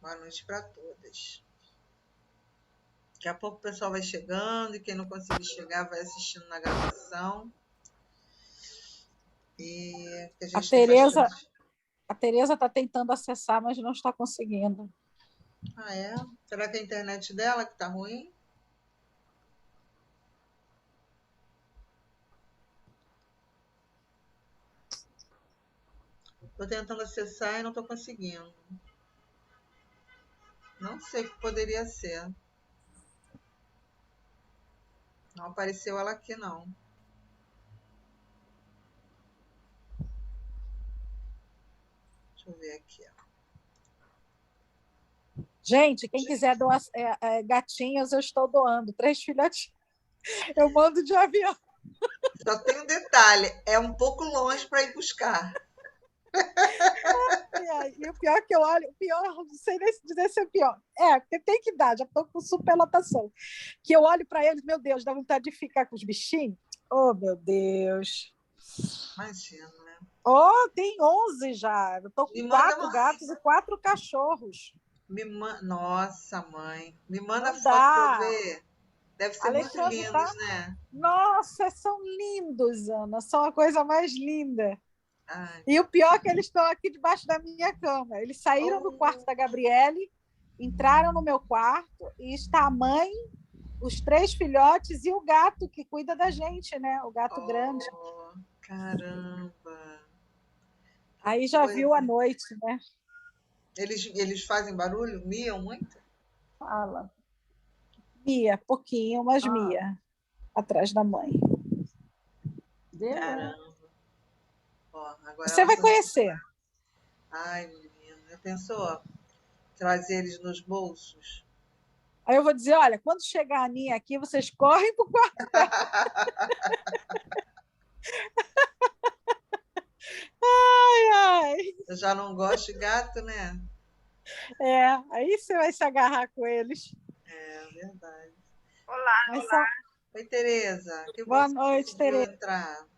Boa noite para todas. Daqui a pouco o pessoal vai chegando e quem não conseguir chegar vai assistindo na gravação. E que a A gente tem Tereza bastante. a Tereza está tentando acessar, mas não está conseguindo. Ah, é? Será que é a internet dela que tá ruim? Tô tentando acessar e não tô conseguindo. Não sei o que poderia ser. Não apareceu ela aqui, não. Deixa eu ver aqui. Gente, quem quiser doar gatinhos, eu estou doando. 3 filhotinhos. Eu mando de avião. Só tem um detalhe, é um pouco longe para ir buscar. E o pior é que eu olho, o pior, não sei nem dizer se é pior. Porque tem que dar, já estou com superlotação. Que eu olho para eles, meu Deus, dá vontade de ficar com os bichinhos. Oh, meu Deus. Imagina, né? Oh, tem 11 já. Eu estou Me com manda 4 uma. gatos e 4 cachorros. Nossa, mãe. Me manda Não foto para eu dá. ver. Deve ser muito Alexandre tá. lindos, né? Nossa, são lindos, Ana. São a coisa mais linda. Ai, E o pior é que eles estão aqui debaixo da minha cama. Eles saíram do quarto oh, da Gabriele, entraram no meu quarto e está a mãe, os 3 filhotes e o gato que cuida da gente, né? O gato grande. oh, caramba. Que Aí já viu coisa. à noite, né? Eles fazem barulho? Miam muito? Fala. Mia, pouquinho, mas Mia, atrás da mãe. Caramba. Ó, agora Você ela vai conseguiu. conhecer. Ai, menina. Já pensou? Trazer eles nos bolsos? Aí eu vou dizer, olha, quando chegar a Aninha aqui, vocês correm pro quarto dela. Ai, ai. Eu já não gosto de gato, né? Aí você vai se agarrar com eles. É verdade. Mas são... Oi, Tereza. Que bom Boa que você noite, conseguiu Tereza. entrar.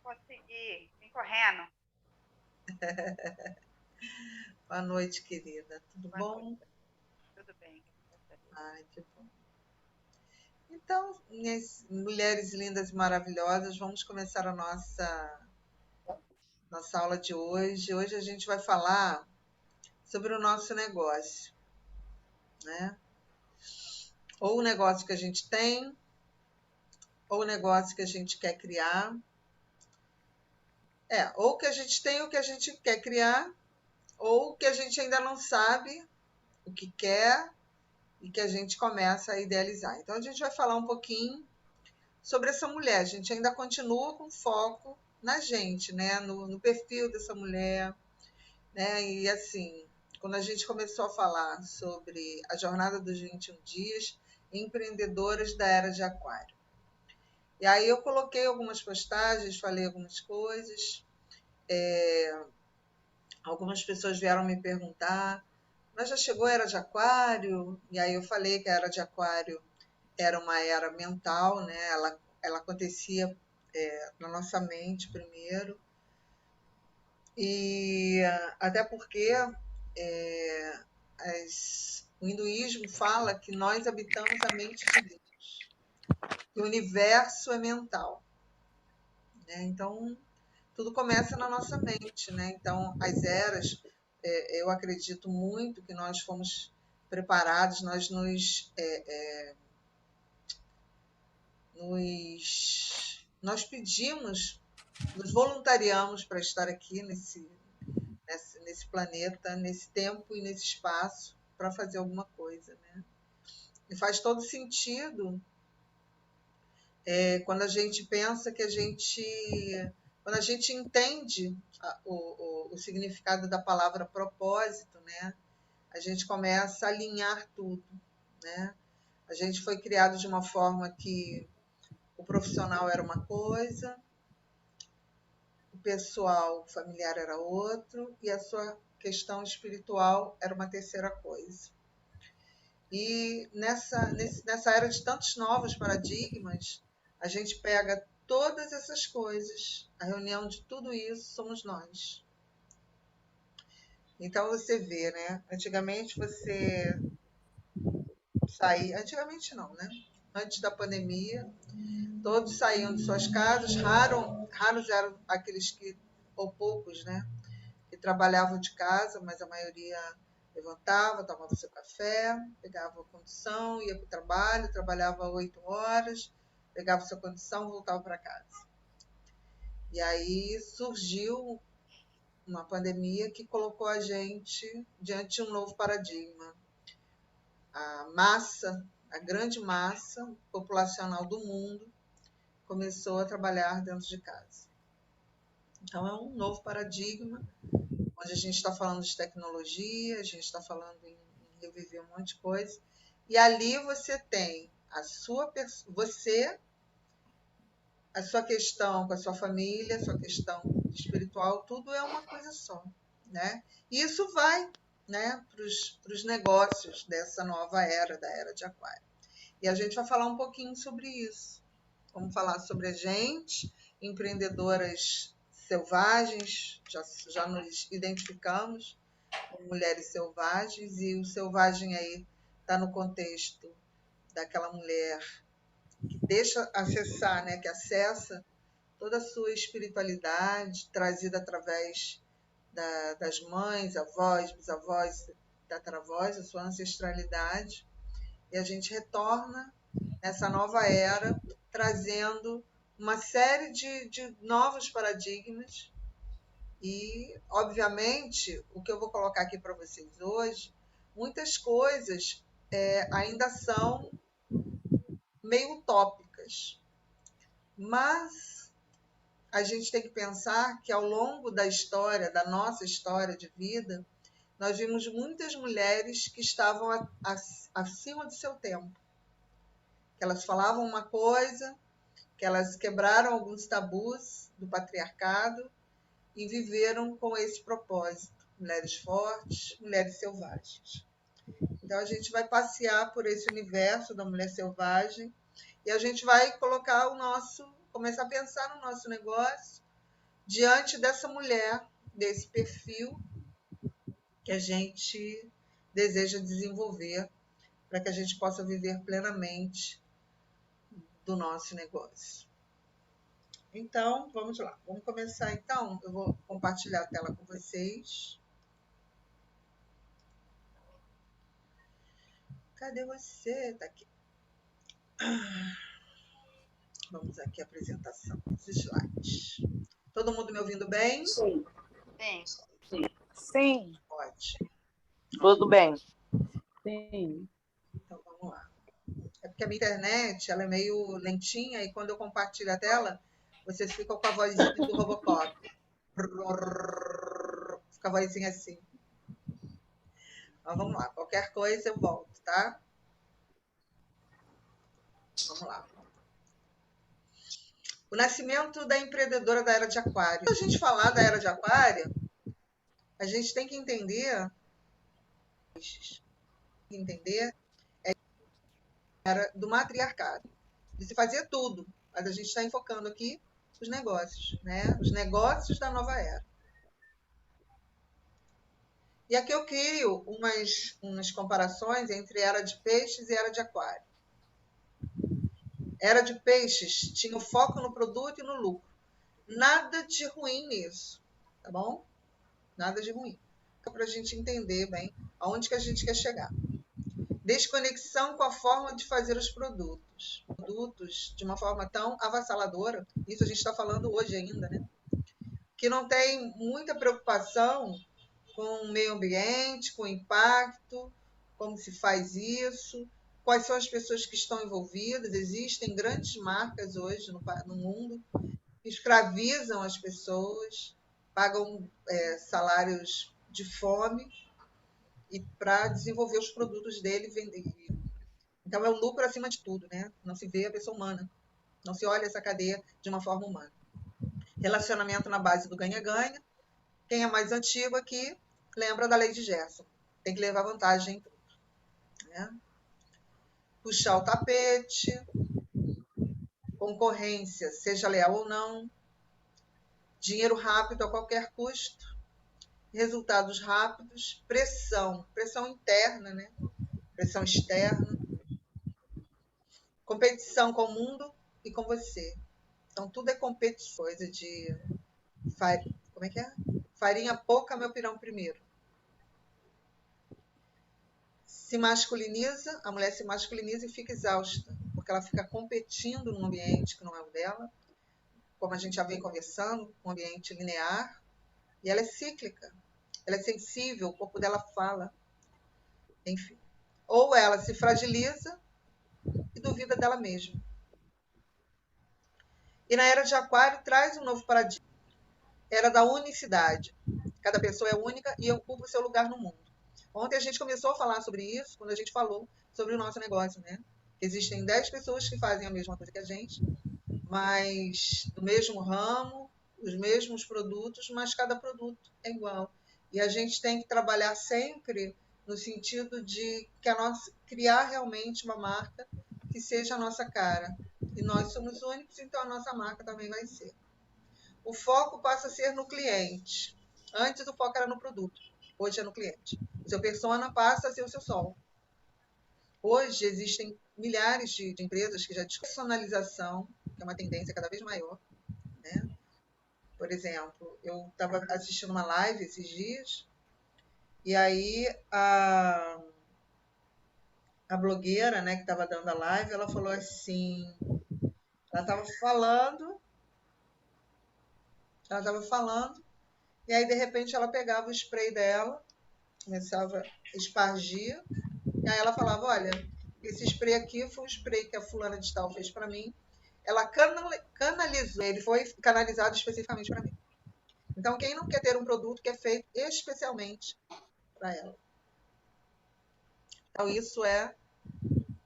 Consegui, vim correndo. Boa noite, querida. Tudo Boa bom? noite. Tudo bem, graças a Deus. Ai, que bom. Então, minhas mulheres lindas e maravilhosas, vamos começar a nossa aula de hoje. Hoje a gente vai falar sobre o nosso negócio, né? Ou o negócio que a gente tem, ou o negócio que a gente quer criar. Ou o que a gente tem, o que a gente quer criar, ou o que a gente ainda não sabe o que quer e que a gente começa a idealizar. Então, a gente vai falar um pouquinho sobre essa mulher. A gente ainda continua com foco na gente, né? No perfil dessa mulher, né? E assim, quando a gente começou a falar sobre a jornada dos 21 dias, empreendedoras da era de Aquário. E aí eu coloquei algumas postagens, falei algumas coisas. Algumas pessoas vieram me perguntar, mas já chegou a era de Aquário? E aí eu falei que a era de Aquário era uma era mental, né? Ela acontecia na nossa mente primeiro, e até porque o hinduísmo fala que nós habitamos a mente de Deus, que o universo é mental, né? Então, tudo começa na nossa mente, né? Então, as eras, eu acredito muito que nós fomos preparados, nós pedimos, nos voluntariamos para estar aqui nesse planeta, nesse tempo e nesse espaço para fazer alguma coisa, né? E faz todo sentido quando a gente pensa que quando a gente entende o significado da palavra propósito, né? A gente começa a alinhar tudo, né? A gente foi criado de uma forma que o profissional era uma coisa, o pessoal familiar era outro e a sua questão espiritual era uma terceira coisa. E nessa era de tantos novos paradigmas, a gente pega todas essas coisas, a reunião de tudo isso somos nós. Então você vê, né? Antigamente você saía, antigamente não, né? Antes da pandemia, todos saíam de suas casas, raros eram aqueles que, ou poucos, né? Que trabalhavam de casa, mas a maioria levantava, tomava seu café, pegava a condução, ia para o trabalho, trabalhava 8 horas, pegava sua condução, voltava para casa. E aí surgiu uma pandemia que colocou a gente diante de um novo paradigma. A grande massa populacional do mundo começou a trabalhar dentro de casa. Então é um novo paradigma, onde a gente está falando de tecnologia, a gente está falando em reviver um monte de coisa. E ali você tem a sua questão com a sua família, a sua questão espiritual, tudo é uma coisa só, né? E isso vai, né, para os negócios dessa nova era, da era de Aquário. E a gente vai falar um pouquinho sobre isso. Vamos falar sobre a gente, empreendedoras selvagens, já nos identificamos como mulheres selvagens, e o selvagem aí está no contexto daquela mulher que deixa acessar, né, que acessa toda a sua espiritualidade trazida através das mães, avós, bisavós, tataravós, a sua ancestralidade, e a gente retorna nessa nova era trazendo uma série de novos paradigmas e, obviamente, o que eu vou colocar aqui para vocês hoje, muitas coisas ainda são meio utópicas, mas a gente tem que pensar que ao longo da história, da nossa história de vida, nós vimos muitas mulheres que estavam acima do seu tempo, que elas falavam uma coisa, que elas quebraram alguns tabus do patriarcado e viveram com esse propósito. Mulheres fortes, mulheres selvagens. Então a gente vai passear por esse universo da mulher selvagem e a gente vai começar a pensar no nosso negócio diante dessa mulher, desse perfil que a gente deseja desenvolver para que a gente possa viver plenamente do nosso negócio. Então, vamos lá. Vamos começar, então. Eu vou compartilhar a tela com vocês. Cadê você? Tá aqui. Vamos aqui, apresentação. Os slides. Todo mundo me ouvindo bem? Sim. Sim. Sim. Pode. Tudo bem. Sim. Então, vamos lá. É porque a minha internet ela é meio lentinha e quando eu compartilho a tela, vocês ficam com a vozinha do Robocop. Fica a vozinha assim. Então, vamos lá. Qualquer coisa eu volto, tá? Vamos lá. O nascimento da empreendedora da Era de Aquário. Quando a gente falar da Era de Aquário, a gente tem que entender era do matriarcado, de se fazer tudo, mas a gente está enfocando aqui os negócios, né? Os negócios da nova era. E aqui eu crio umas comparações entre Era de Peixes e Era de Aquário. Era de Peixes tinha o foco no produto e no lucro. Nada de ruim nisso, tá bom? Nada de ruim. Para a gente entender bem aonde que a gente quer chegar. Desconexão com a forma de fazer os produtos. Produtos de uma forma tão avassaladora, isso a gente está falando hoje ainda, né? Que não tem muita preocupação com o meio ambiente, com o impacto, como se faz isso, quais são as pessoas que estão envolvidas. Existem grandes marcas hoje no mundo que escravizam as pessoas, pagam salários de fome e para desenvolver os produtos dele e vender. Então é o lucro acima de tudo, né? Não se vê a pessoa humana, não se olha essa cadeia de uma forma humana. Relacionamento na base do ganha-ganha. Quem é mais antigo aqui lembra da lei de Gerson. Tem que levar vantagem em tudo, né? Puxar o tapete, concorrência, seja leal ou não, dinheiro rápido a qualquer custo, resultados rápidos, pressão interna, né? Pressão externa, competição com o mundo e com você. Então, tudo é competição, coisa de como é que é? Farinha pouca, meu pirão primeiro. Se masculiniza, a mulher se masculiniza e fica exausta, porque ela fica competindo num ambiente que não é o dela, como a gente já vem conversando, um ambiente linear, e ela é cíclica, ela é sensível, o corpo dela fala, enfim. Ou ela se fragiliza e duvida dela mesma. E na era de Aquário traz um novo paradigma, era da unicidade. Cada pessoa é única e ocupa o seu lugar no mundo. Ontem a gente começou a falar sobre isso, quando a gente falou sobre o nosso negócio, né? Existem 10 pessoas que fazem a mesma coisa que a gente, mas do mesmo ramo, os mesmos produtos, mas cada produto é igual. E a gente tem que trabalhar sempre no sentido de criar realmente uma marca que seja a nossa cara. E nós somos únicos, então a nossa marca também vai ser. O foco passa a ser no cliente. Antes o foco era no produto, hoje é no cliente. O seu persona passa a ser o seu sol. Hoje existem milhares de empresas que já discutem personalização, que é uma tendência cada vez maior, né? Por exemplo, eu estava assistindo uma live esses dias, e aí a blogueira, né, que estava dando a live, ela falou assim, ela estava falando, e aí de repente ela pegava o spray dela, começava a espargir, e aí ela falava, olha, esse spray aqui foi um spray que a fulana de tal fez para mim, ela canalizou, ele foi canalizado especificamente para mim. Então, quem não quer ter um produto que é feito especialmente para ela? Então, isso é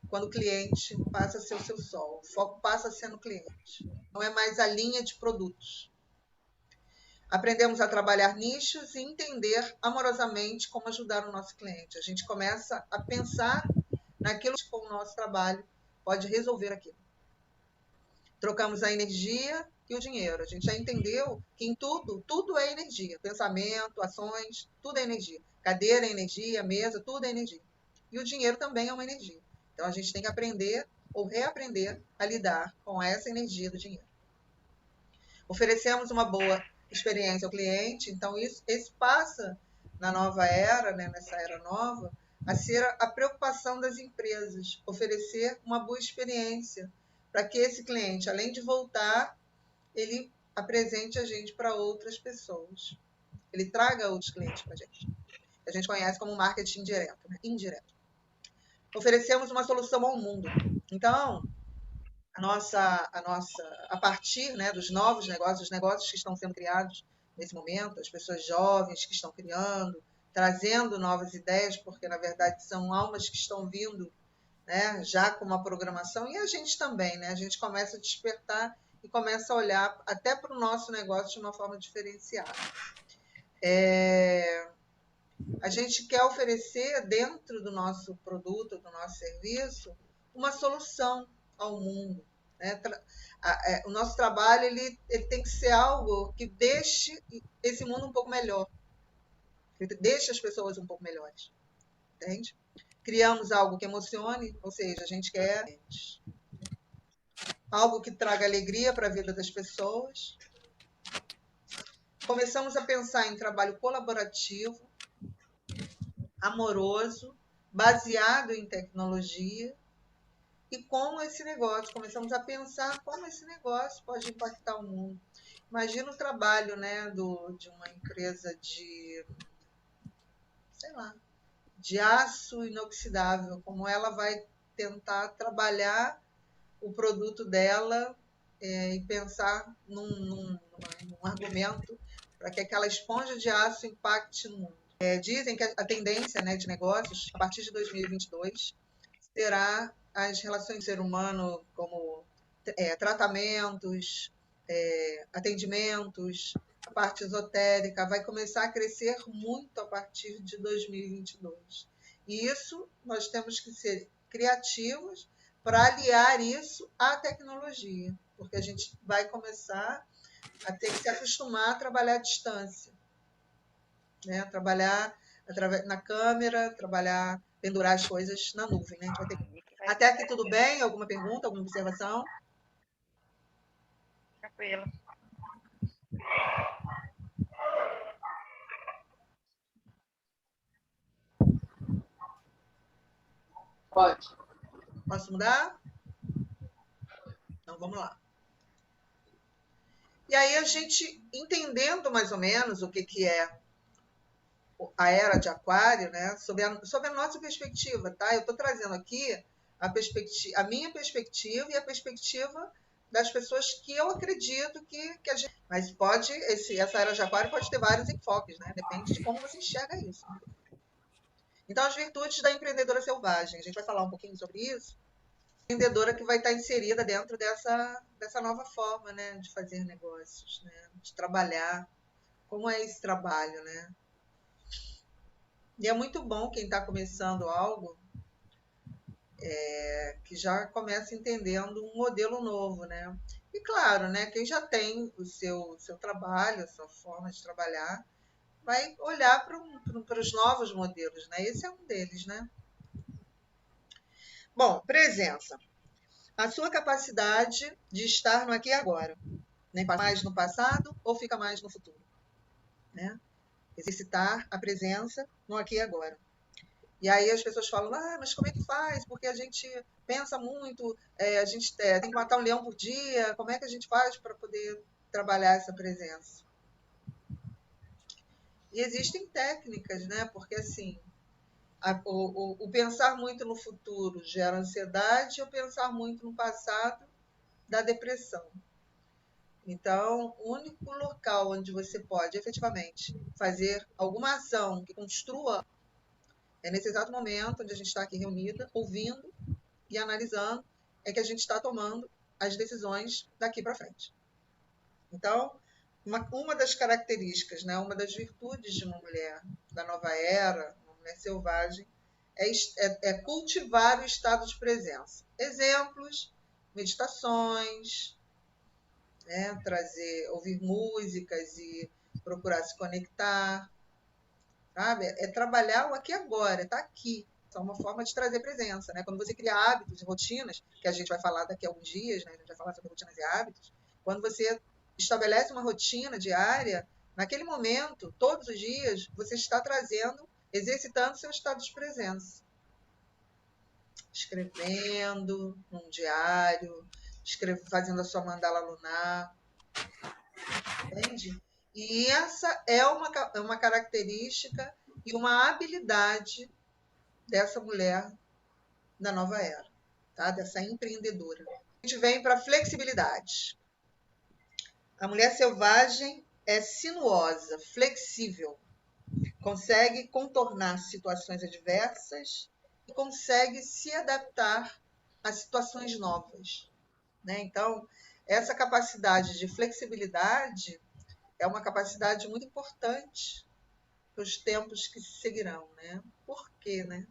quando o cliente passa a ser o seu sol. O foco passa a ser no cliente. Não é mais a linha de produtos. Aprendemos a trabalhar nichos e entender amorosamente como ajudar o nosso cliente. A gente começa a pensar naquilo que com o nosso trabalho pode resolver aquilo. Trocamos a energia e o dinheiro. A gente já entendeu que em tudo é energia. Pensamento, ações, tudo é energia. Cadeira é energia, mesa, tudo é energia. E o dinheiro também é uma energia. Então a gente tem que aprender ou reaprender a lidar com essa energia do dinheiro. Oferecemos uma boa experiência ao cliente, então esse passa na nova era, né, nessa era nova, a ser a preocupação das empresas, oferecer uma boa experiência para que esse cliente, além de voltar, ele apresente a gente para outras pessoas. Ele traga outros clientes para a gente. A gente conhece como marketing direto, né? Indireto. Oferecemos uma solução ao mundo. Então, a partir, né, dos novos negócios, os negócios que estão sendo criados nesse momento, as pessoas jovens que estão criando, trazendo novas ideias, porque na verdade são almas que estão vindo, né, já com uma programação, e a gente também, né, a gente começa a despertar e começa a olhar até para o nosso negócio de uma forma diferenciada. A gente quer oferecer dentro do nosso produto, do nosso serviço, uma solução ao mundo. Né? O nosso trabalho ele tem que ser algo que deixe esse mundo um pouco melhor, que deixe as pessoas um pouco melhores. Entende? Criamos algo que emocione, ou seja, a gente quer algo que traga alegria para a vida das pessoas. Começamos a pensar em trabalho colaborativo, amoroso, baseado em tecnologia, e como esse negócio, começamos a pensar como esse negócio pode impactar o mundo. Imagina o trabalho, né, de uma empresa de, sei lá, de aço inoxidável, como ela vai tentar trabalhar o produto dela e pensar num argumento para que aquela esponja de aço impacte no mundo. Dizem que a tendência, né, de negócios, a partir de 2022, será as relações do ser humano, como tratamentos, atendimentos, a parte esotérica, vai começar a crescer muito a partir de 2022. E isso nós temos que ser criativos para aliar isso à tecnologia, porque a gente vai começar a ter que se acostumar a trabalhar à distância. né? Trabalhar na câmera, trabalhar, pendurar as coisas na nuvem, né? Até aqui tudo bem? Alguma pergunta, alguma observação? Tranquilo. Pode. Posso mudar? Então vamos lá. E aí a gente entendendo mais ou menos o que é a era de Aquário, né? Sobre a nossa perspectiva, tá? Eu estou trazendo aqui a minha perspectiva e a perspectiva das pessoas que eu acredito que a gente. Mas essa era de Aquário pode ter vários enfoques, né? Depende de como você enxerga isso. Então, as virtudes da empreendedora selvagem. A gente vai falar um pouquinho sobre isso. Empreendedora que vai estar inserida dentro dessa nova forma, né? De fazer negócios, né? De trabalhar. Como é esse trabalho, né? E é muito bom quem está começando algo que já começa entendendo um modelo novo, né? E claro, né? Quem já tem o seu trabalho, a sua forma de trabalhar, vai olhar para os novos modelos, né? Esse é um deles, né? Bom, presença. A sua capacidade de estar no aqui e agora. Nem mais no passado ou fica mais no futuro, né? Exercitar a presença no aqui e agora. E aí as pessoas falam, mas como é que faz? Porque a gente pensa muito, a gente tem que matar um leão por dia, como é que a gente faz para poder trabalhar essa presença? E existem técnicas, né? Porque assim, o pensar muito no futuro gera ansiedade, e o pensar muito no passado dá depressão. Então, o único local onde você pode efetivamente fazer alguma ação que construa é nesse exato momento onde a gente está aqui reunida, ouvindo e analisando, é que a gente está tomando as decisões daqui para frente. Então, uma das características, né, uma das virtudes de uma mulher da nova era, uma mulher selvagem, é cultivar o estado de presença. Exemplos, meditações, né, ouvir músicas e procurar se conectar, sabe? É trabalhar o aqui e agora, é estar aqui. Então, é uma forma de trazer presença, né? Quando você cria hábitos e rotinas, que a gente vai falar daqui a alguns dias, né? A gente vai falar sobre rotinas e hábitos. Quando você estabelece uma rotina diária, naquele momento, todos os dias, você está exercitando seu estado de presença. Escrevendo num diário, fazendo a sua mandala lunar, entende? E essa é uma característica e uma habilidade dessa mulher da nova era, tá? Dessa empreendedora. A gente vem para a flexibilidade. A mulher selvagem é sinuosa, flexível, consegue contornar situações adversas e consegue se adaptar a situações novas, né? Então, essa capacidade de flexibilidade é uma capacidade muito importante para os tempos que se seguirão, né? Por quê, né?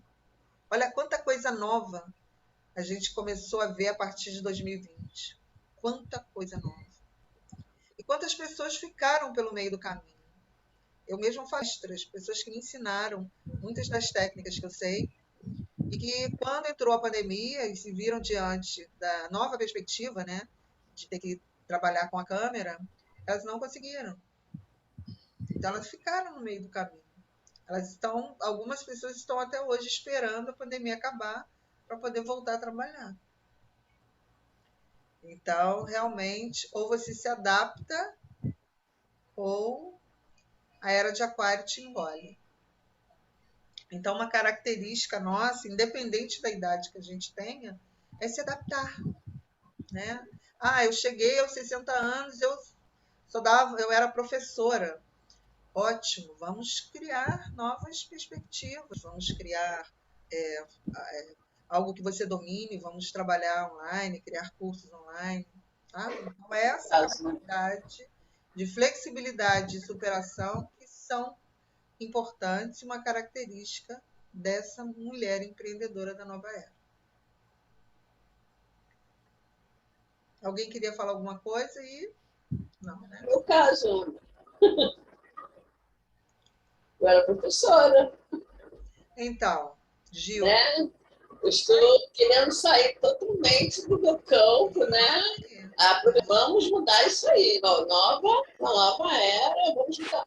Olha quanta coisa nova a gente começou a ver a partir de 2020. Quanta coisa nova. E quantas pessoas ficaram pelo meio do caminho. Eu mesma faço pessoas que me ensinaram muitas das técnicas que eu sei e que quando entrou a pandemia e se viram diante da nova perspectiva, né, de ter que trabalhar com a câmera, elas não conseguiram. Então elas ficaram no meio do caminho. Algumas pessoas estão até hoje esperando a pandemia acabar para poder voltar a trabalhar. Então, realmente, ou você se adapta, ou a era de Aquário te engole. Então, uma característica nossa, independente da idade que a gente tenha, é se adaptar, né? Eu cheguei aos 60 anos, eu era professora. Ótimo, vamos criar novas perspectivas, vamos criar algo que você domine, vamos trabalhar online, criar cursos online, sabe? Então, essa capacidade de flexibilidade e superação que são importantes e uma característica dessa mulher empreendedora da nova era. Alguém queria falar alguma coisa e... Não, né? No caso, Eu era professora, Então, Gil, né? Eu estou querendo sair totalmente do meu campo, né? Vamos mudar isso aí. Uma nova era, vamos mudar.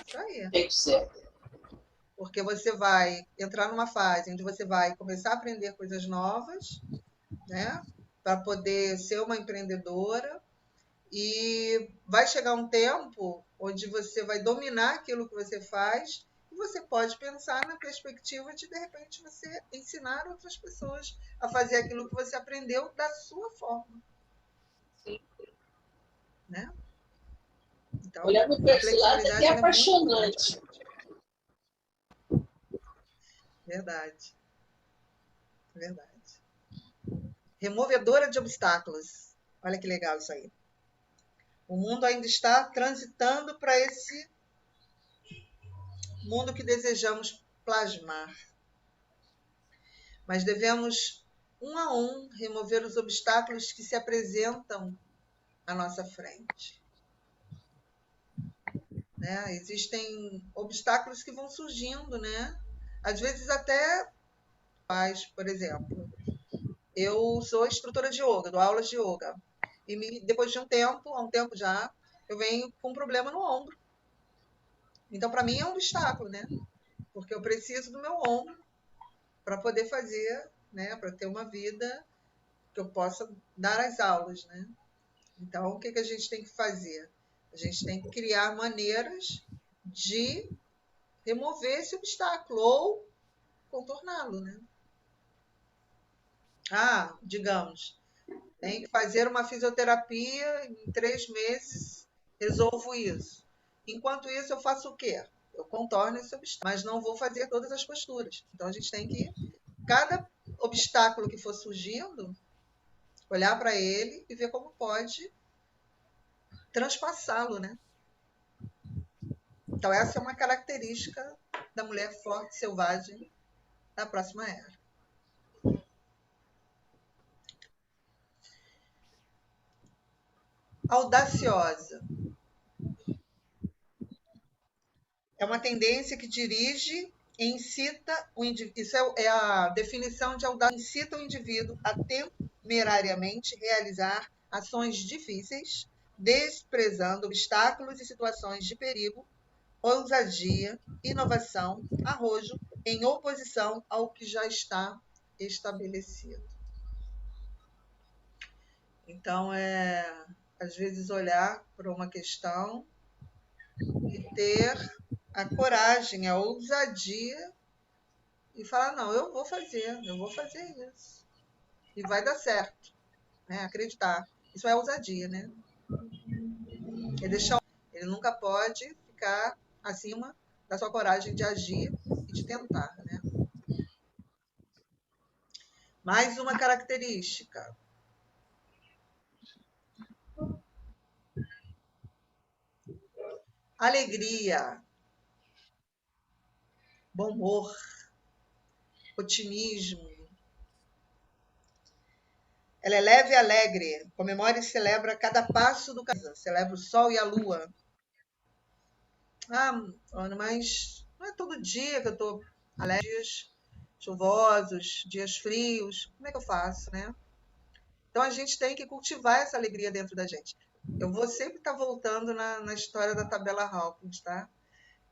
isso aí. Tem que ser. Porque você vai entrar numa fase onde você vai começar a aprender coisas novas, né? Para poder ser uma empreendedora. E vai chegar um tempo onde você vai dominar aquilo que você faz e você pode pensar na perspectiva de repente, você ensinar outras pessoas a fazer aquilo que você aprendeu da sua forma. Sim. Né? Então, Olhando para a esse lado é que flexibilidade é ela é muito apaixonante. importante. Verdade. Verdade. Removedora de obstáculos. Olha que legal isso aí. O mundo ainda está transitando para esse mundo que desejamos plasmar. Mas devemos, um a um, remover os obstáculos que se apresentam à nossa frente. Né? Existem obstáculos que vão surgindo, né? Às vezes até faz, por exemplo, eu sou instrutora de yoga, dou aulas de yoga. E depois de há um tempo já, eu venho com um problema no ombro. Então, para mim é um obstáculo, né? Porque eu preciso do meu ombro para poder fazer, né? Para ter uma vida que eu possa dar as aulas, né? Então, o que a gente tem que fazer? A gente tem que criar maneiras de remover esse obstáculo ou contorná-lo, né? Ah, digamos, tem que fazer uma fisioterapia em 3 meses, resolvo isso. Enquanto isso, eu faço o quê? Eu contorno esse obstáculo, mas não vou fazer todas as posturas. Então, a gente tem que, cada obstáculo que for surgindo, olhar para ele e ver como pode transpassá-lo, né? Então, essa é uma característica da mulher forte, selvagem, da próxima era. Audaciosa. É uma tendência que dirige e incita o indivíduo. Isso é a definição de audácia. Incita o indivíduo a temerariamente realizar ações difíceis, desprezando obstáculos e situações de perigo, ousadia, inovação, arrojo, em oposição ao que já está estabelecido. Então, às vezes olhar para uma questão e ter a coragem, a ousadia e falar, não, eu vou fazer isso. E vai dar certo, né? Acreditar. Isso é ousadia, né? Ele nunca pode ficar acima da sua coragem de agir e de tentar, né? Mais uma característica. Alegria, bom humor, otimismo. Ela é leve e alegre, comemora e celebra cada passo do caminho, celebra o sol e a lua. Ah, Ana, mas não é todo dia que eu estou alegre, dias chuvosos, dias frios, como é que eu faço, né? Então a gente tem que cultivar essa alegria dentro da gente. Eu vou sempre estar voltando na história da tabela Hawkins, tá?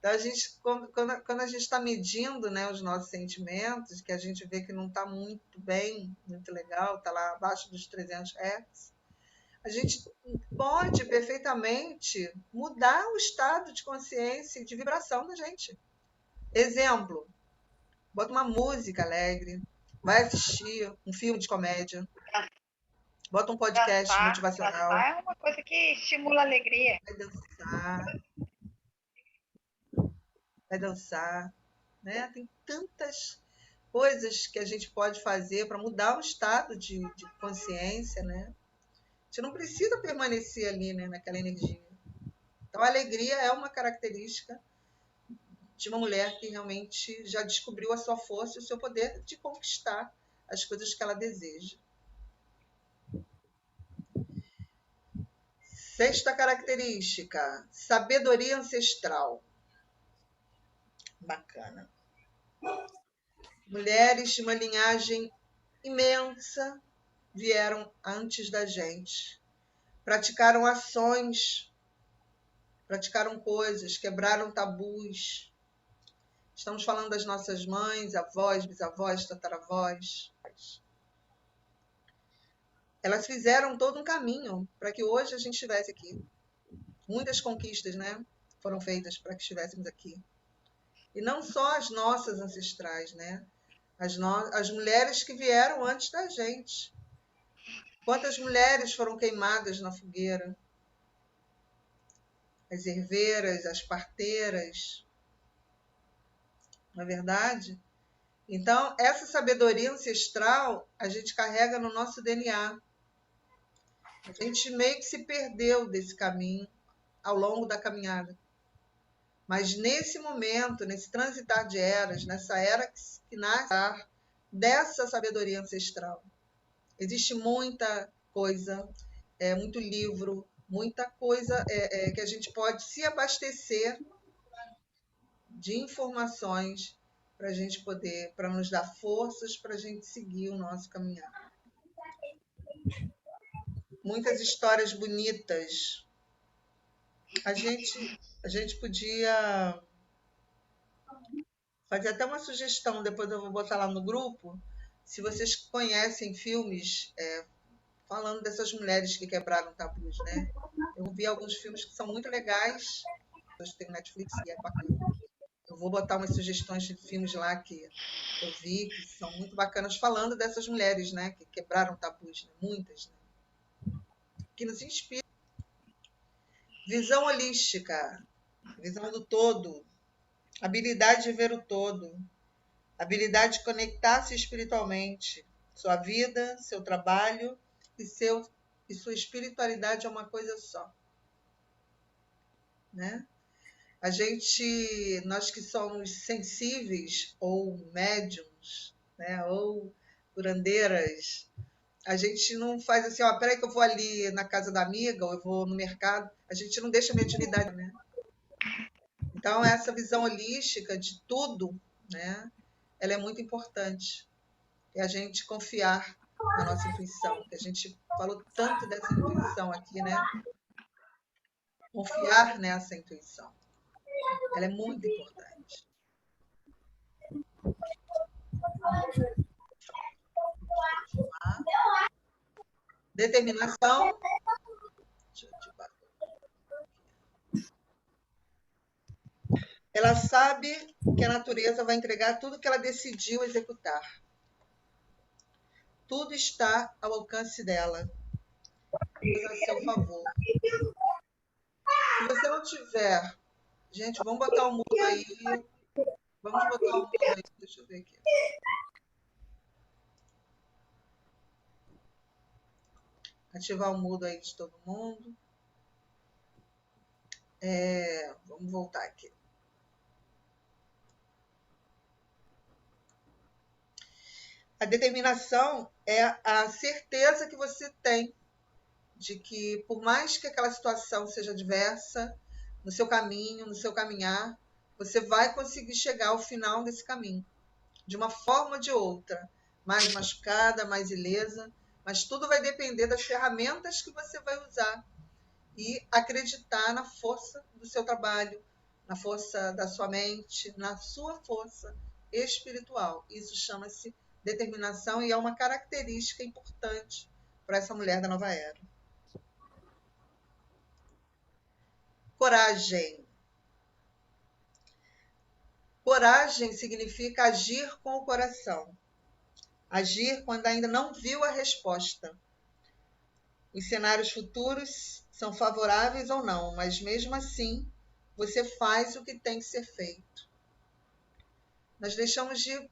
Então, quando a gente está medindo, né, os nossos sentimentos, que a gente vê que não está muito bem, muito legal, está lá abaixo dos 300 Hz, a gente pode perfeitamente mudar o estado de consciência e de vibração da gente. Exemplo, bota uma música alegre, vai assistir um filme de comédia, bota um podcast motivacional, Dançar é uma coisa que estimula a alegria. vai dançar, né? Tem tantas coisas que a gente pode fazer para mudar o estado de consciência, né? A gente não precisa permanecer ali, né, naquela energia. Então, a alegria é uma característica de uma mulher que realmente já descobriu a sua força e o seu poder de conquistar as coisas que ela deseja. Sexta característica, sabedoria ancestral. Bacana. Mulheres de uma linhagem imensa vieram antes da gente. Praticaram ações, praticaram coisas, quebraram tabus. Estamos falando das nossas mães, avós, bisavós, tataravós. Elas fizeram todo um caminho para que hoje a gente estivesse aqui. Muitas conquistas, né, foram feitas para que estivéssemos aqui. E não só as nossas ancestrais, né? As mulheres que vieram antes da gente. Quantas mulheres foram queimadas na fogueira? As herveiras, as parteiras. Não é verdade? Então, essa sabedoria ancestral a gente carrega no nosso DNA. A gente meio que se perdeu desse caminho ao longo da caminhada. Mas nesse momento, nesse transitar de eras, nessa era que nasce dessa sabedoria ancestral, existe muita coisa, muito livro, muita coisa que a gente pode se abastecer de informações para a gente poder, para nos dar forças para a gente seguir o nosso caminhar. Muitas histórias bonitas. A gente podia fazer até uma sugestão, depois eu vou botar lá no grupo, se vocês conhecem filmes falando dessas mulheres que quebraram tabus, né? Eu vi alguns filmes que são muito legais, hoje tem Netflix e é bacana. Eu vou botar umas sugestões de filmes lá que eu vi, que são muito bacanas, falando dessas mulheres, né? Que quebraram tabus, né? Muitas, né? Que nos inspiram. Visão holística, visão do todo, habilidade de ver o todo, habilidade de conectar-se espiritualmente, sua vida, seu trabalho e sua espiritualidade é uma coisa só, né? Nós que somos sensíveis ou médiums, né, ou curandeiras, a gente não faz assim, ó, peraí que eu vou ali na casa da amiga ou eu vou no mercado, a gente não deixa a mediunidade, né? Então, essa visão holística de tudo, né, ela é muito importante. É a gente confiar na nossa intuição, que a gente falou tanto dessa intuição aqui, né? Confiar nessa intuição. Ela é muito importante. Determinação. Ela sabe que a natureza vai entregar tudo que ela decidiu executar. Tudo está ao alcance dela. A seu favor. Se você não tiver... Gente, vamos botar o mudo aí. Vamos botar o mudo aí. Deixa eu ver aqui. Ativar o mudo aí de todo mundo. Vamos voltar aqui. A determinação é a certeza que você tem de que, por mais que aquela situação seja adversa, no seu caminho, no seu caminhar, você vai conseguir chegar ao final desse caminho, de uma forma ou de outra, mais machucada, mais ilesa, mas tudo vai depender das ferramentas que você vai usar e acreditar na força do seu trabalho, na força da sua mente, na sua força espiritual. Isso chama-se determinação e é uma característica importante para essa mulher da nova era. Coragem. Coragem significa agir com o coração. Agir quando ainda não viu a resposta. Os cenários futuros são favoráveis ou não, mas mesmo assim, você faz o que tem que ser feito. Nós deixamos de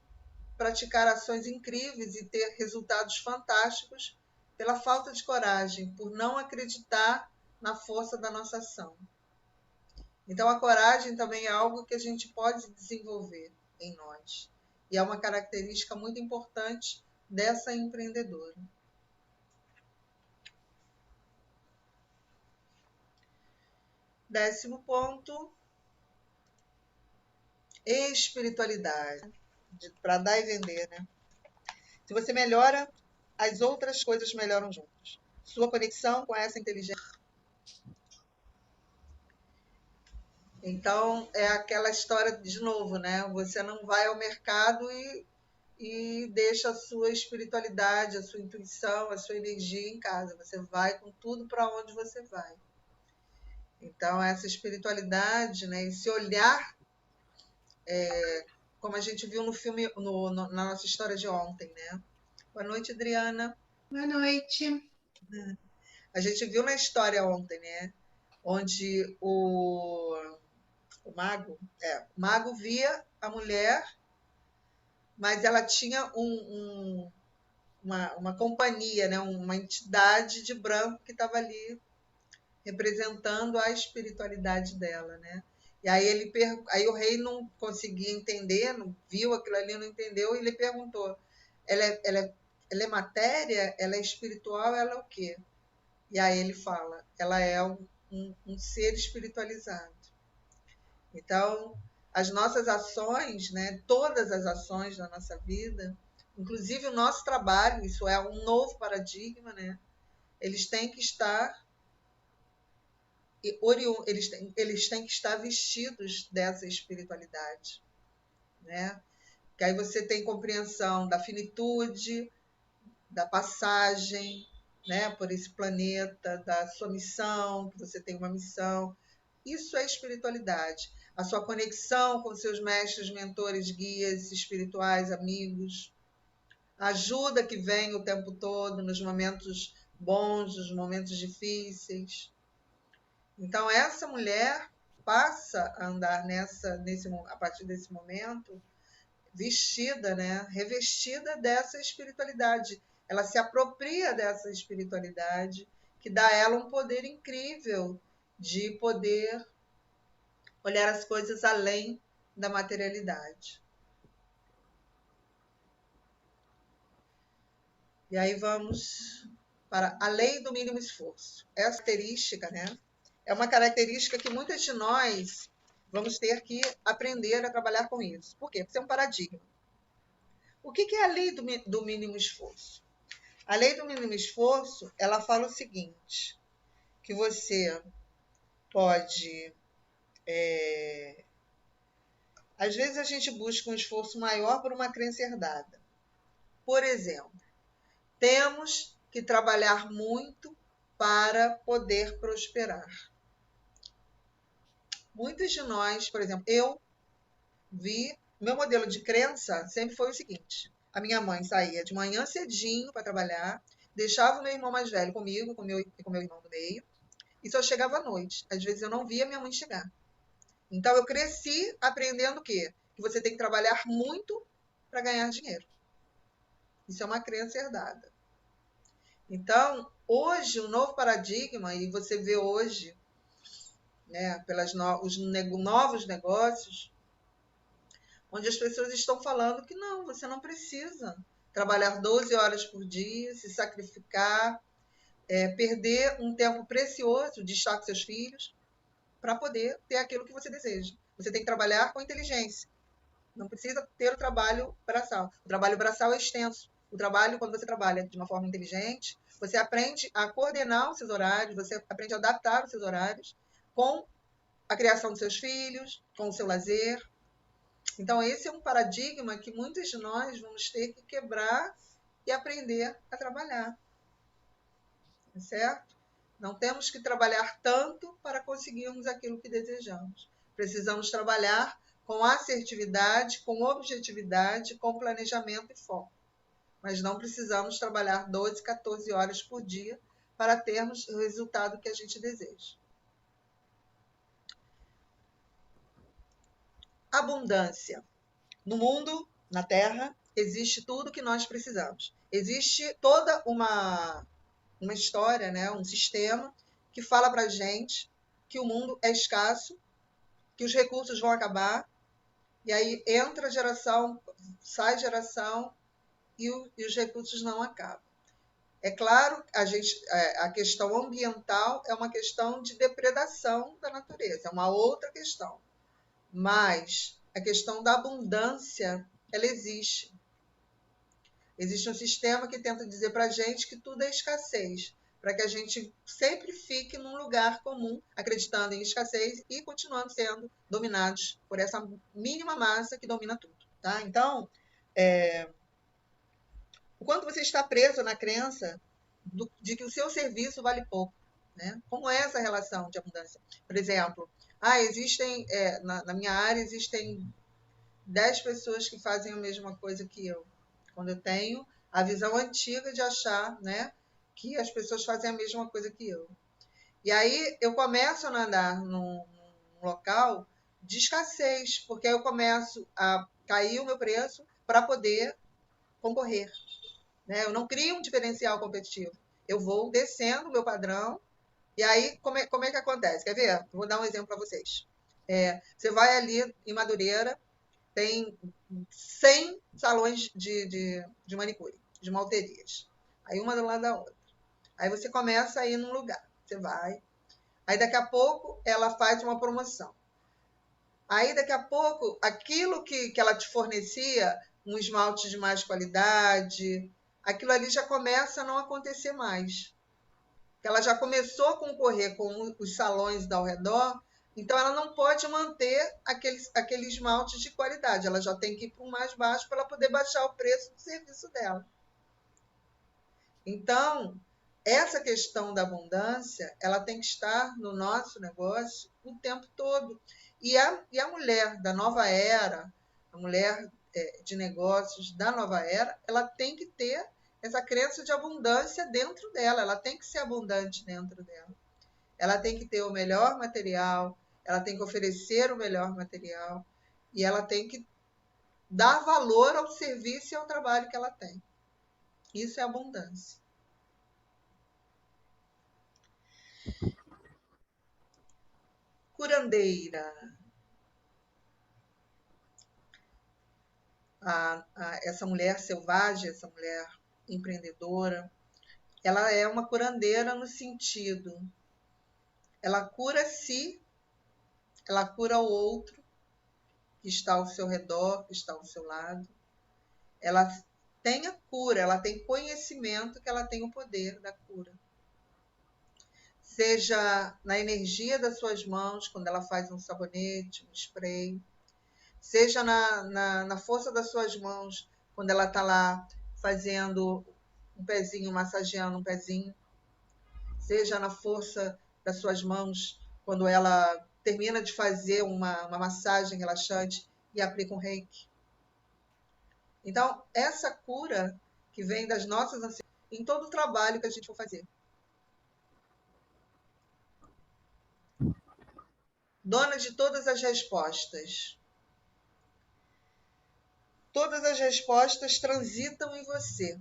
praticar ações incríveis e ter resultados fantásticos pela falta de coragem, por não acreditar na força da nossa ação. Então, a coragem também é algo que a gente pode desenvolver em nós. E é uma característica muito importante dessa empreendedora. 10º ponto, espiritualidade. Para dar e vender, né? Se você melhora, as outras coisas melhoram juntas. Sua conexão com essa inteligência. Então, é aquela história de novo, né? Você não vai ao mercado e deixa a sua espiritualidade, a sua intuição, a sua energia em casa. Você vai com tudo para onde você vai. Então, essa espiritualidade, né? Esse olhar, como a gente viu no filme, na nossa história de ontem, né? Boa noite, Adriana. Boa noite. A gente viu na história ontem, né? Onde o mago via a mulher, mas ela tinha uma companhia, né? Uma entidade de branco que estava ali representando a espiritualidade dela, né? E aí o rei não conseguia entender, não viu aquilo ali, não entendeu, e ele perguntou: ela é matéria? Ela é espiritual? Ela é o quê? E aí ele fala: ela é um ser espiritualizado. Então, as nossas ações, né, todas as ações da nossa vida, inclusive o nosso trabalho, isso é um novo paradigma, né? Eles têm que estar eles têm que estar vestidos dessa espiritualidade, né? Que aí você tem compreensão da finitude, da passagem, né, por esse planeta, da sua missão, que você tem uma missão. Isso é espiritualidade. A sua conexão com seus mestres, mentores, guias espirituais, amigos. A ajuda que vem o tempo todo, nos momentos bons, nos momentos difíceis. Então, essa mulher passa a andar a partir desse momento, vestida, né, revestida dessa espiritualidade. Ela se apropria dessa espiritualidade, que dá a ela um poder incrível de poder olhar as coisas além da materialidade. E aí vamos para a lei do mínimo esforço. Essa característica, né, é uma característica que muitas de nós vamos ter que aprender a trabalhar com isso. Por quê? Porque isso é um paradigma. O que é a lei do mínimo esforço? A lei do mínimo esforço, ela fala o seguinte, que você pode... Às vezes a gente busca um esforço maior por uma crença herdada. Por exemplo, temos que trabalhar muito para poder prosperar. Muitos de nós, por exemplo, meu modelo de crença sempre foi o seguinte: a minha mãe saía de manhã cedinho para trabalhar, deixava o meu irmão mais velho comigo, com o meu irmão do meio, e só chegava à noite. Às vezes eu não via minha mãe chegar. Então eu cresci aprendendo o quê? Que você tem que trabalhar muito para ganhar dinheiro. Isso é uma crença herdada. Então, hoje, o novo paradigma, e você vê hoje, né, os novos negócios, onde as pessoas estão falando que não, você não precisa trabalhar 12 horas por dia, se sacrificar, perder um tempo precioso de estar com seus filhos para poder ter aquilo que você deseja. Você tem que trabalhar com inteligência. Não precisa ter o trabalho braçal. O trabalho braçal é extenso. O trabalho, quando você trabalha de uma forma inteligente, você aprende a coordenar os seus horários, você aprende a adaptar os seus horários com a criação dos seus filhos, com o seu lazer. Então, esse é um paradigma que muitos de nós vamos ter que quebrar e aprender a trabalhar. Certo? Não temos que trabalhar tanto para conseguirmos aquilo que desejamos. Precisamos trabalhar com assertividade, com objetividade, com planejamento e foco. Mas não precisamos trabalhar 12, 14 horas por dia para termos o resultado que a gente deseja. Abundância. No mundo, na Terra, existe tudo o que nós precisamos. Existe toda uma história, né, um sistema que fala para a gente que o mundo é escasso, que os recursos vão acabar, e aí entra geração, sai geração, e os recursos não acabam. É claro, a questão ambiental é uma questão de depredação da natureza, é uma outra questão. Mas a questão da abundância, ela existe. Existe um sistema que tenta dizer para a gente que tudo é escassez, para que a gente sempre fique num lugar comum, acreditando em escassez e continuando sendo dominados por essa mínima massa que domina tudo. Tá? Então, quando você está preso na crença de que o seu serviço vale pouco, né? Como é essa relação de abundância? Por exemplo, existem, na minha área, existem 10 pessoas que fazem a mesma coisa que eu. Quando eu tenho a visão antiga de achar, né, que as pessoas fazem a mesma coisa que eu. E aí eu começo a andar num local de escassez, porque aí eu começo a cair o meu preço para poder concorrer. Né? Eu não crio um diferencial competitivo. Eu vou descendo o meu padrão. E aí, como é que acontece? Quer ver? Vou dar um exemplo para vocês. Você vai ali em Madureira, tem 100 salões de manicure, de malterias. Aí uma do lado da outra. Aí você começa a ir num lugar. Você vai. Aí daqui a pouco ela faz uma promoção. Aí daqui a pouco, aquilo que ela te fornecia, um esmalte de mais qualidade, aquilo ali já começa a não acontecer mais. Ela já começou a concorrer com os salões ao redor, então ela não pode manter aquele esmalte de qualidade. Ela já tem que ir para o mais baixo para ela poder baixar o preço do serviço dela. Então, essa questão da abundância, ela tem que estar no nosso negócio o tempo todo. E a mulher da nova era, a mulher de negócios da nova era, ela tem que ter essa crença de abundância dentro dela, ela tem que ser abundante dentro dela. Ela tem que ter o melhor material, ela tem que oferecer o melhor material e ela tem que dar valor ao serviço e ao trabalho que ela tem. Isso é abundância. Curandeira. Essa mulher selvagem, essa mulher empreendedora, ela é uma curandeira no sentido, ela cura si, ela cura o outro que está ao seu redor, que está ao seu lado. Ela tem a cura, ela tem conhecimento que ela tem o poder da cura. Seja na energia das suas mãos, quando ela faz um sabonete, um spray, seja na força das suas mãos, quando ela está lá fazendo um pezinho, massageando um pezinho, seja na força das suas mãos, quando ela termina de fazer uma massagem relaxante e aplica um reiki. Então, essa cura que vem das nossas ansiedades, em todo o trabalho que a gente for fazer. Dona de todas as respostas. Todas as respostas transitam em você.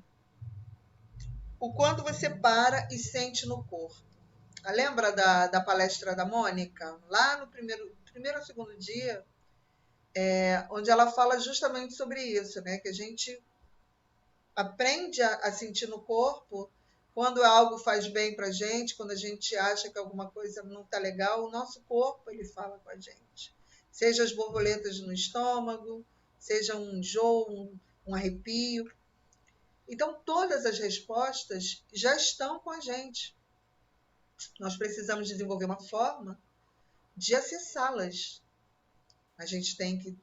O quanto você para e sente no corpo. Lembra da palestra da Mônica? Lá no primeiro ou segundo dia, onde ela fala justamente sobre isso, né? Que a gente aprende a sentir no corpo quando algo faz bem para a gente, quando a gente acha que alguma coisa não está legal, o nosso corpo ele fala com a gente. Seja as borboletas no estômago, seja um enjoo, um arrepio. Então, todas as respostas já estão com a gente. Nós precisamos desenvolver uma forma de acessá-las. A gente tem que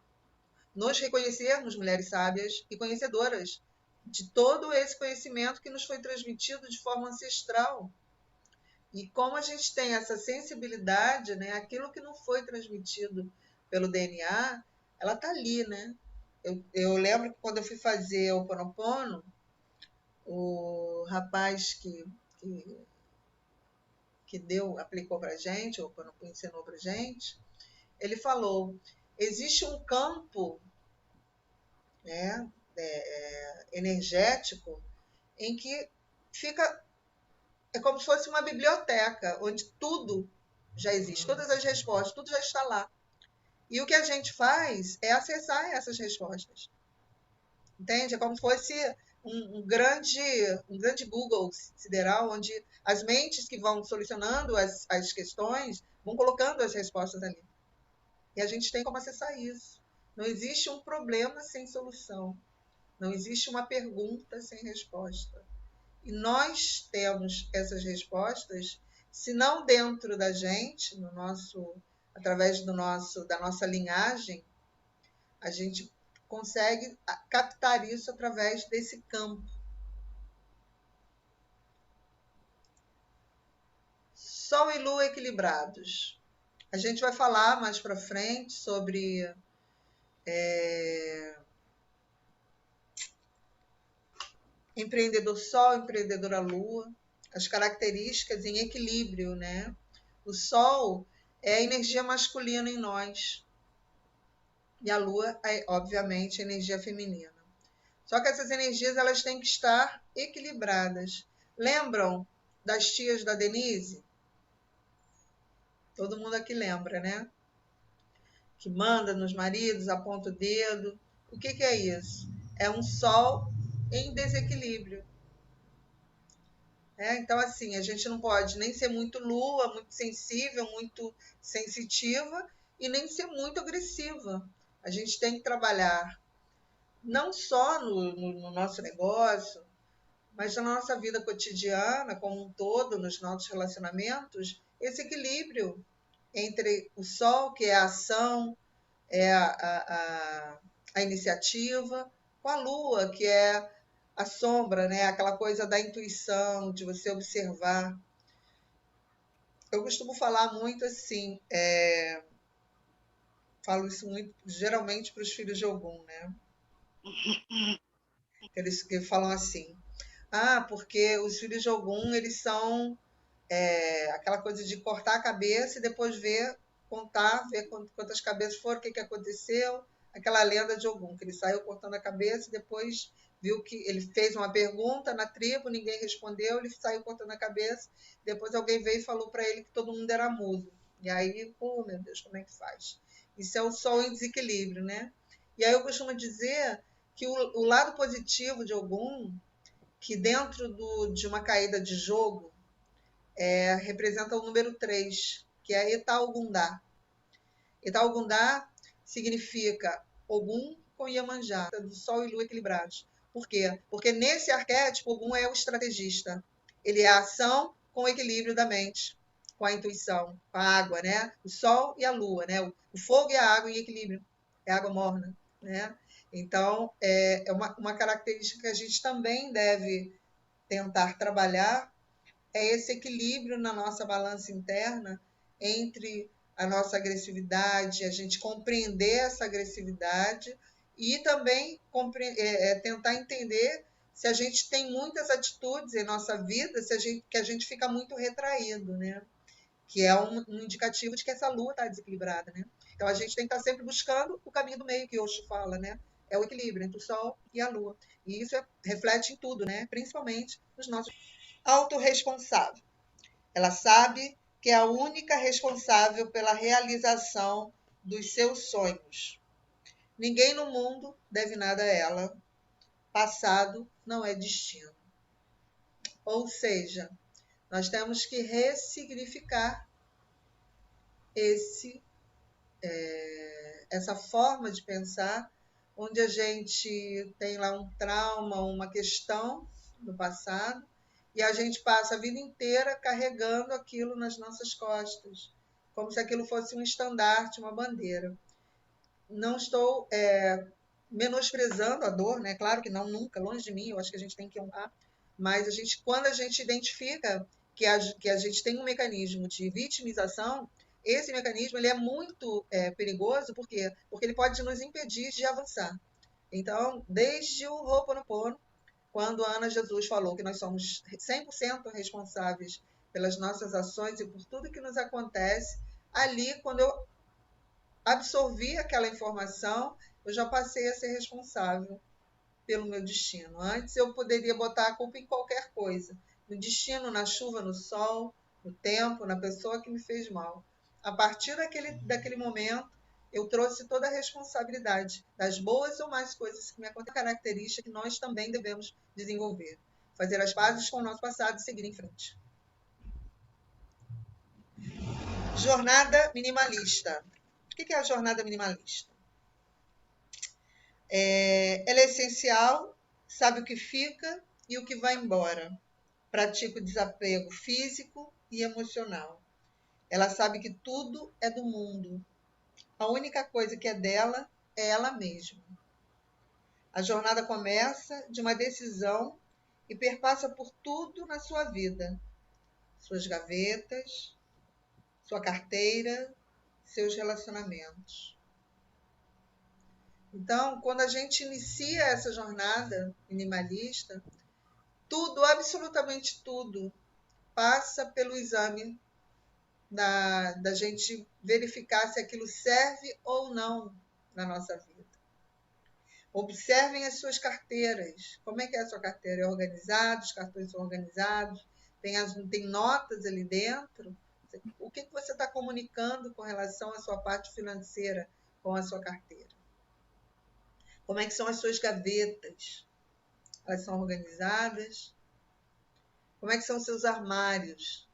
nos reconhecermos mulheres sábias e conhecedoras de todo esse conhecimento que nos foi transmitido de forma ancestral. E como a gente tem essa sensibilidade, né, aquilo que não foi transmitido pelo DNA, ela está ali, né? Eu lembro que quando eu fui fazer o Ho'oponopono, o rapaz que aplicou para a gente, ou ensinou para a gente, ele falou, existe um campo, né, energético em que é como se fosse uma biblioteca, onde tudo já existe, todas as respostas, tudo já está lá. E o que a gente faz é acessar essas respostas. Entende? É como se fosse um grande Google sideral, onde as mentes que vão solucionando as questões vão colocando as respostas ali. E a gente tem como acessar isso. Não existe um problema sem solução. Não existe uma pergunta sem resposta. E nós temos essas respostas, se não dentro da gente, através da nossa linhagem, a gente consegue captar isso através desse campo. Sol e Lua equilibrados. A gente vai falar mais para frente sobre empreendedor Sol, empreendedora Lua, as características em equilíbrio, né? O Sol é a energia masculina em nós e a Lua é, obviamente, a energia feminina. Só que essas energias elas têm que estar equilibradas. Lembram das tias da Denise? Todo mundo aqui lembra, né? Que manda nos maridos, aponta o dedo. O que é isso? É um Sol em desequilíbrio. Então, assim, a gente não pode nem ser muito lua, muito sensível, muito sensitiva, e nem ser muito agressiva. A gente tem que trabalhar não só no nosso negócio, mas na nossa vida cotidiana, como um todo, nos nossos relacionamentos, esse equilíbrio entre o Sol, que é a ação, é a iniciativa, com a Lua, que é a sombra, né? Aquela coisa da intuição, de você observar. Eu costumo falar muito assim, falo isso muito, geralmente para os filhos de Ogum, né? Eles que falam assim, porque os filhos de Ogum, eles são aquela coisa de cortar a cabeça e depois contar, ver quantas cabeças foram, o que aconteceu, aquela lenda de Ogum, que ele saiu cortando a cabeça e depois viu que ele fez uma pergunta na tribo, ninguém respondeu, ele saiu cortando a cabeça, depois alguém veio e falou para ele que todo mundo era mudo. E aí, meu Deus, como é que faz? Isso é o Sol em desequilíbrio, né? E aí eu costumo dizer que o lado positivo de Ogum, que dentro de uma caída de jogo, representa o número 3, que é Itaugundá. Itaugundá significa Ogum com Iemanjá, do Sol e Lua equilibrados. Por quê? Porque nesse arquétipo, Ogum é o estrategista. Ele é a ação com o equilíbrio da mente, com a intuição, com a água, né? O Sol e a Lua, né? O fogo e a água em equilíbrio. É água morna, né? Então, é uma característica que a gente também deve tentar trabalhar, é esse equilíbrio na nossa balança interna entre a nossa agressividade, a gente compreender essa agressividade e também tentar entender se a gente tem muitas atitudes em nossa vida, que a gente fica muito retraído, né? Que é um indicativo de que essa lua está desequilibrada, né? Então a gente tem que estar sempre buscando o caminho do meio, que Osho fala, né? É o equilíbrio entre o Sol e a Lua. E isso reflete em tudo, né? Principalmente nos nossos autorresponsável. Ela sabe que é a única responsável pela realização dos seus sonhos. Ninguém no mundo deve nada a ela. Passado não é destino. Ou seja, nós temos que ressignificar essa forma de pensar, onde a gente tem lá um trauma, uma questão no passado, e a gente passa a vida inteira carregando aquilo nas nossas costas, como se aquilo fosse um estandarte, uma bandeira. Não estou menosprezando a dor, né? Claro que não, nunca, longe de mim, eu acho que a gente tem que honrar, mas quando a gente identifica que a gente tem um mecanismo de vitimização, esse mecanismo ele é muito perigoso, por quê? Porque ele pode nos impedir de avançar. Então, desde o Ho'oponopono, quando a Ana Jesus falou que nós somos 100% responsáveis pelas nossas ações e por tudo que nos acontece, ali, quando eu absorvi aquela informação, eu já passei a ser responsável pelo meu destino. Antes eu poderia botar a culpa em qualquer coisa, no destino, na chuva, no sol, no tempo, na pessoa que me fez mal. A partir daquele momento, eu trouxe toda a responsabilidade das boas ou más coisas que me acontecem, característica que nós também devemos desenvolver. Fazer as pazes com o nosso passado e seguir em frente. Jornada minimalista. O que é a jornada minimalista? Ela é essencial, sabe o que fica e o que vai embora. Pratica o desapego físico e emocional. Ela sabe que tudo é do mundo. A única coisa que é dela é ela mesma. A jornada começa de uma decisão e perpassa por tudo na sua vida. Suas gavetas, sua carteira, seus relacionamentos. Então, quando a gente inicia essa jornada minimalista, tudo, absolutamente tudo, passa pelo exame da gente verificar se aquilo serve ou não na nossa vida. Observem as suas carteiras. Como é que é a sua carteira? É organizada? Os cartões são organizados? Tem notas ali dentro? O que você está comunicando com relação à sua parte financeira com a sua carteira? Como é que são as suas gavetas? Elas são organizadas? Como é que são os seus armários?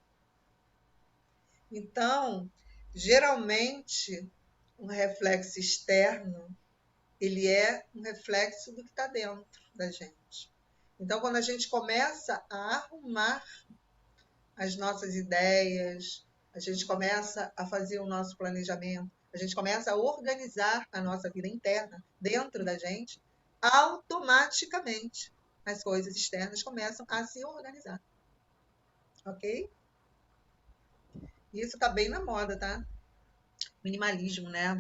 Então, geralmente, um reflexo externo, ele é um reflexo do que está dentro da gente. Então, quando a gente começa a arrumar as nossas ideias, a gente começa a fazer o nosso planejamento, a gente começa a organizar a nossa vida interna dentro da gente, automaticamente as coisas externas começam a se organizar. Ok? Isso está bem na moda, tá? Minimalismo, né?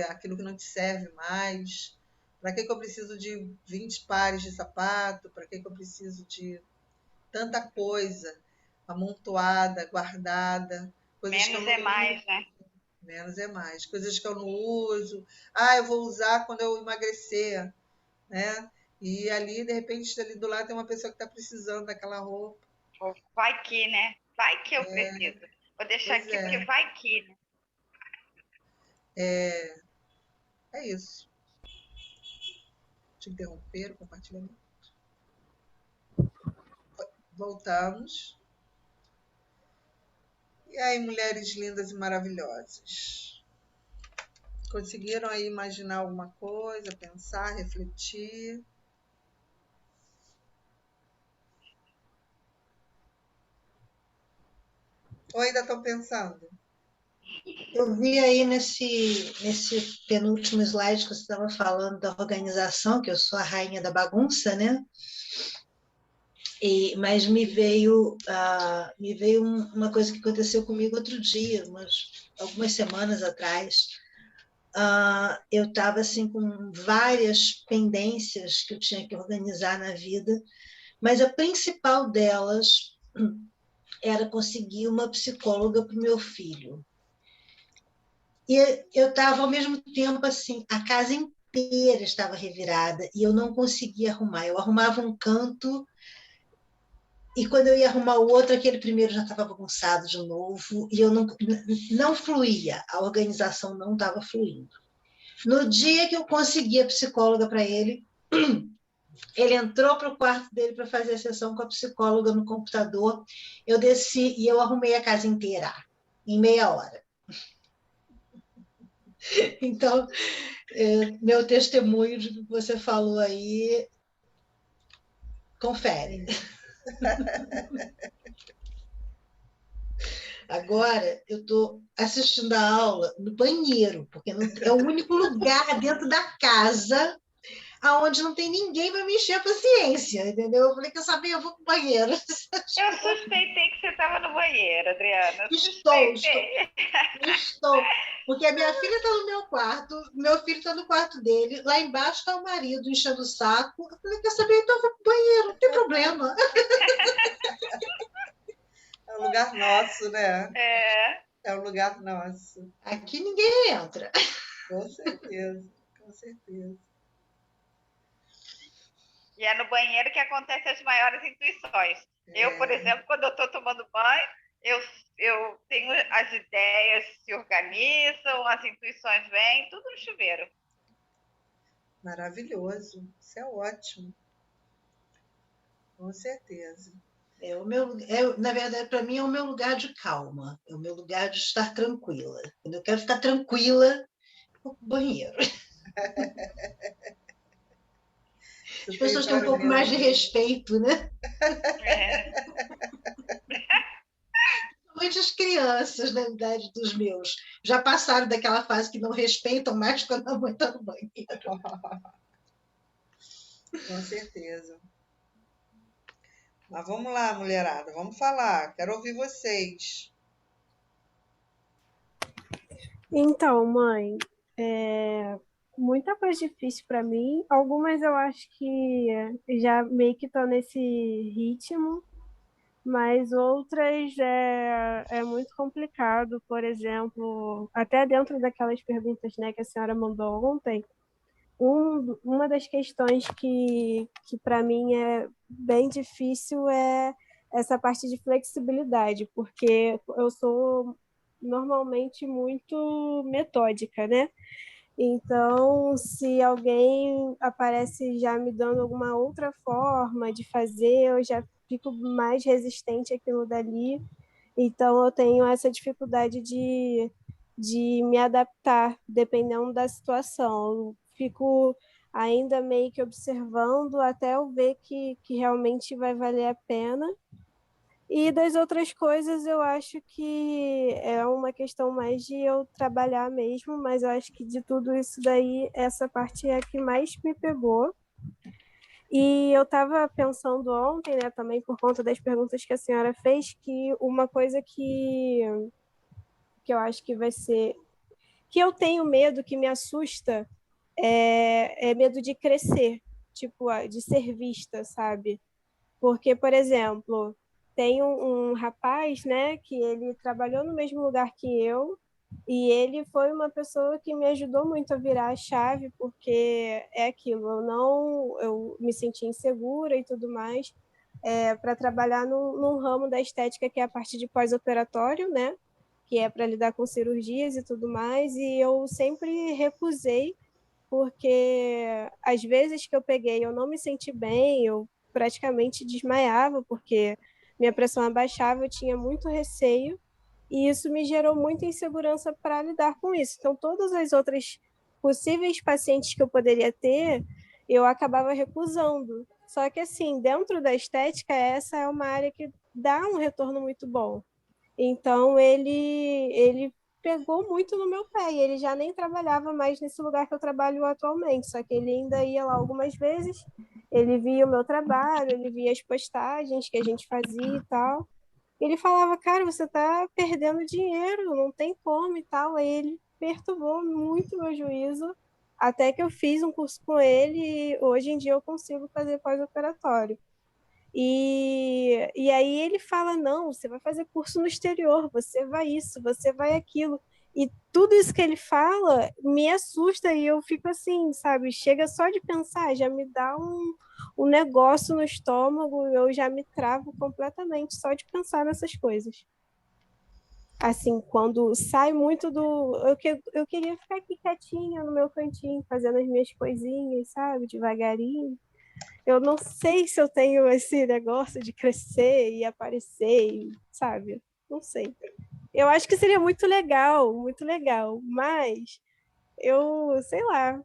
Aquilo que não te serve mais. Para que eu preciso de 20 pares de sapato? Para que eu preciso de tanta coisa amontoada, guardada? Coisas que eu Menos não é mais, uso. né? Menos é mais. Coisas que eu não uso. Eu vou usar quando eu emagrecer, né? E ali, de repente, ali do lado tem uma pessoa que está precisando daquela roupa. Vai que, né? Vai que eu preciso. Vou deixar Pois aqui é. porque vai que, né? É isso. Te interromper o compartilhamento. Voltamos. E aí, mulheres lindas e maravilhosas? Conseguiram aí imaginar alguma coisa, pensar, refletir? Ou ainda estão pensando? Eu vi aí nesse penúltimo slide que você estava falando da organização, que eu sou a rainha da bagunça, né? Mas me veio uma coisa que aconteceu comigo outro dia, algumas semanas atrás. Eu estava assim, com várias pendências que eu tinha que organizar na vida, mas a principal delas era conseguir uma psicóloga para o meu filho. E eu estava, ao mesmo tempo, assim, a casa inteira estava revirada e eu não conseguia arrumar. Eu arrumava um canto e, quando eu ia arrumar o outro, aquele primeiro já estava bagunçado de novo e eu não fluía, a organização não estava fluindo. No dia que eu consegui a psicóloga para ele, ele entrou para o quarto dele para fazer a sessão com a psicóloga no computador, eu desci e eu arrumei a casa inteira, em meia hora. Então, meu testemunho de que você falou aí, confere. Agora, eu estou assistindo a aula no banheiro, porque é o único lugar dentro da casa onde não tem ninguém para me encher a paciência, entendeu? Eu falei, quer saber, eu vou para o banheiro. Eu suspeitei que você estava no banheiro, Adriana. Estou. Porque a minha filha está no meu quarto, meu filho está no quarto dele, lá embaixo está o marido enchendo o saco. Eu falei, quer saber, então eu vou para o banheiro, não tem problema. É um lugar nosso, né? É um lugar nosso. Aqui ninguém entra. Com certeza, com certeza. E é no banheiro que acontecem as maiores intuições. Eu, por exemplo, quando eu estou tomando banho, eu, eu tenho as ideias se organizam, as intuições vêm, tudo no chuveiro. Maravilhoso. Isso é ótimo. Com certeza. Na verdade, para mim é o meu lugar de calma, é o meu lugar de estar tranquila. Quando eu quero ficar tranquila, vou pro banheiro. Isso As tem pessoas têm um pouco vários mais de mesmo. respeito, né? É, Principalmente as crianças da idade dos meus. Já passaram daquela fase que não respeitam mais quando a mãe está no banheiro. Com certeza. Mas vamos lá, mulherada, vamos falar. Quero ouvir vocês. Então, mãe, muita coisa difícil para mim. Algumas eu acho que já meio que estão nesse ritmo, mas outras é muito complicado. Por exemplo, até dentro daquelas perguntas, né, que a senhora mandou ontem, uma das questões que para mim é bem difícil é essa parte de flexibilidade, porque eu sou normalmente muito metódica, né? Então, se alguém aparece já me dando alguma outra forma de fazer, eu já fico mais resistente àquilo dali. Então, eu tenho essa dificuldade de me adaptar, dependendo da situação. Eu fico ainda meio que observando até eu ver que realmente vai valer a pena. E das outras coisas, eu acho que é uma questão mais de eu trabalhar mesmo, mas eu acho que de tudo isso daí, essa parte é a que mais me pegou. E eu estava pensando ontem, né, também por conta das perguntas que a senhora fez, que uma coisa que eu acho que vai ser. Que eu tenho medo, que me assusta, é medo de crescer, tipo, de ser vista, sabe? Porque, por exemplo, tem um rapaz, né, que ele trabalhou no mesmo lugar que eu, e ele foi uma pessoa que me ajudou muito a virar a chave, porque é aquilo, eu me senti insegura e tudo mais, para trabalhar num ramo da estética que é a parte de pós-operatório, né, que é para lidar com cirurgias e tudo mais, e eu sempre recusei, porque às vezes que eu peguei eu não me senti bem, eu praticamente desmaiava, porque minha pressão abaixava, eu tinha muito receio, e isso me gerou muita insegurança para lidar com isso. Então, todas as outras possíveis pacientes que eu poderia ter, eu acabava recusando. Só que, assim, dentro da estética, essa é uma área que dá um retorno muito bom. Então ele pegou muito no meu pé e ele já nem trabalhava mais nesse lugar que eu trabalho atualmente, só que ele ainda ia lá algumas vezes, ele via o meu trabalho, ele via as postagens que a gente fazia e tal. Ele falava, cara, você tá perdendo dinheiro, não tem como e tal. Aí ele perturbou muito meu juízo, até que eu fiz um curso com ele e hoje em dia eu consigo fazer pós-operatório. E aí ele fala: não, você vai fazer curso no exterior, você vai isso, você vai aquilo. E tudo isso que ele fala me assusta e eu fico assim, sabe? Chega só de pensar, já me dá um negócio no estômago, eu já me travo completamente só de pensar nessas coisas. Assim, quando sai muito do. Eu queria ficar aqui quietinha no meu cantinho, fazendo as minhas coisinhas, sabe? Devagarinho. Eu não sei se eu tenho esse negócio de crescer e aparecer, sabe? Não sei. Eu acho que seria muito legal, mas eu, sei lá,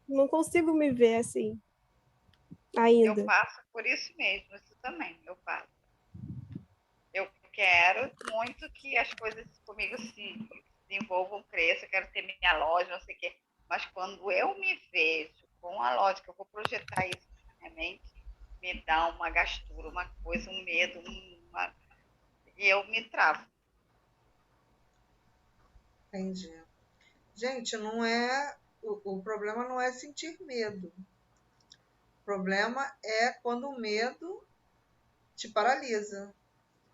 não consigo me ver assim eu ainda. passo por isso mesmo, isso também, eu passo. Eu quero muito que as coisas comigo se desenvolvam, cresçam, quero ter minha loja, não sei o quê. Mas quando eu me vejo com a loja, que eu vou projetar isso na minha mente, me dá uma gastura, uma coisa, um medo, e eu me travo. Entendi. Gente, não é. O problema não é sentir medo. O problema é quando o medo te paralisa.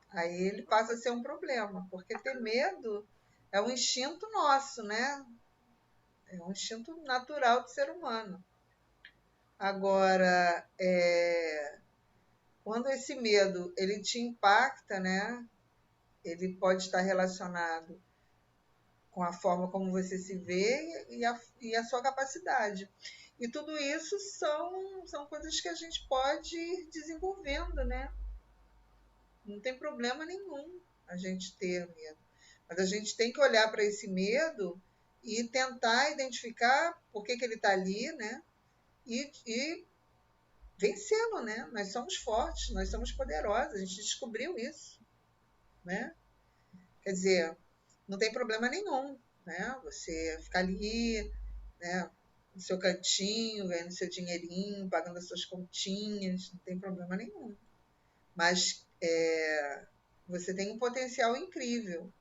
Aí ele passa a ser um problema, porque ter medo é um instinto nosso, né? É um instinto natural do ser humano. Agora, quando esse medo ele te impacta, né? ele pode estar relacionado com a forma como você se vê e a sua capacidade. E tudo isso são coisas que a gente pode ir desenvolvendo, né? Não tem problema nenhum a gente ter medo. Mas a gente tem que olhar para esse medo e tentar identificar por que ele está ali, né? E vencê-lo, né? Nós somos fortes, nós somos poderosos, a gente descobriu isso, né? Quer dizer, não tem problema nenhum, né? Você ficar ali, né? No seu cantinho, ganhando seu dinheirinho, pagando as suas continhas, não tem problema nenhum. Mas você tem um potencial incrível.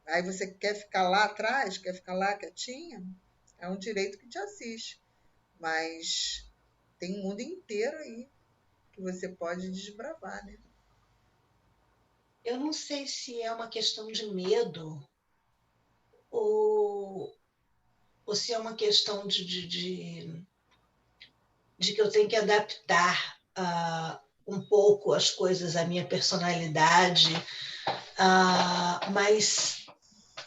Aí você quer ficar lá atrás, quer ficar lá quietinha, é um direito que te assiste. Mas tem um mundo inteiro aí que você pode desbravar, né? Eu não sei se é uma questão de medo ou se é uma questão de que eu tenho que adaptar um pouco as coisas à minha personalidade, mas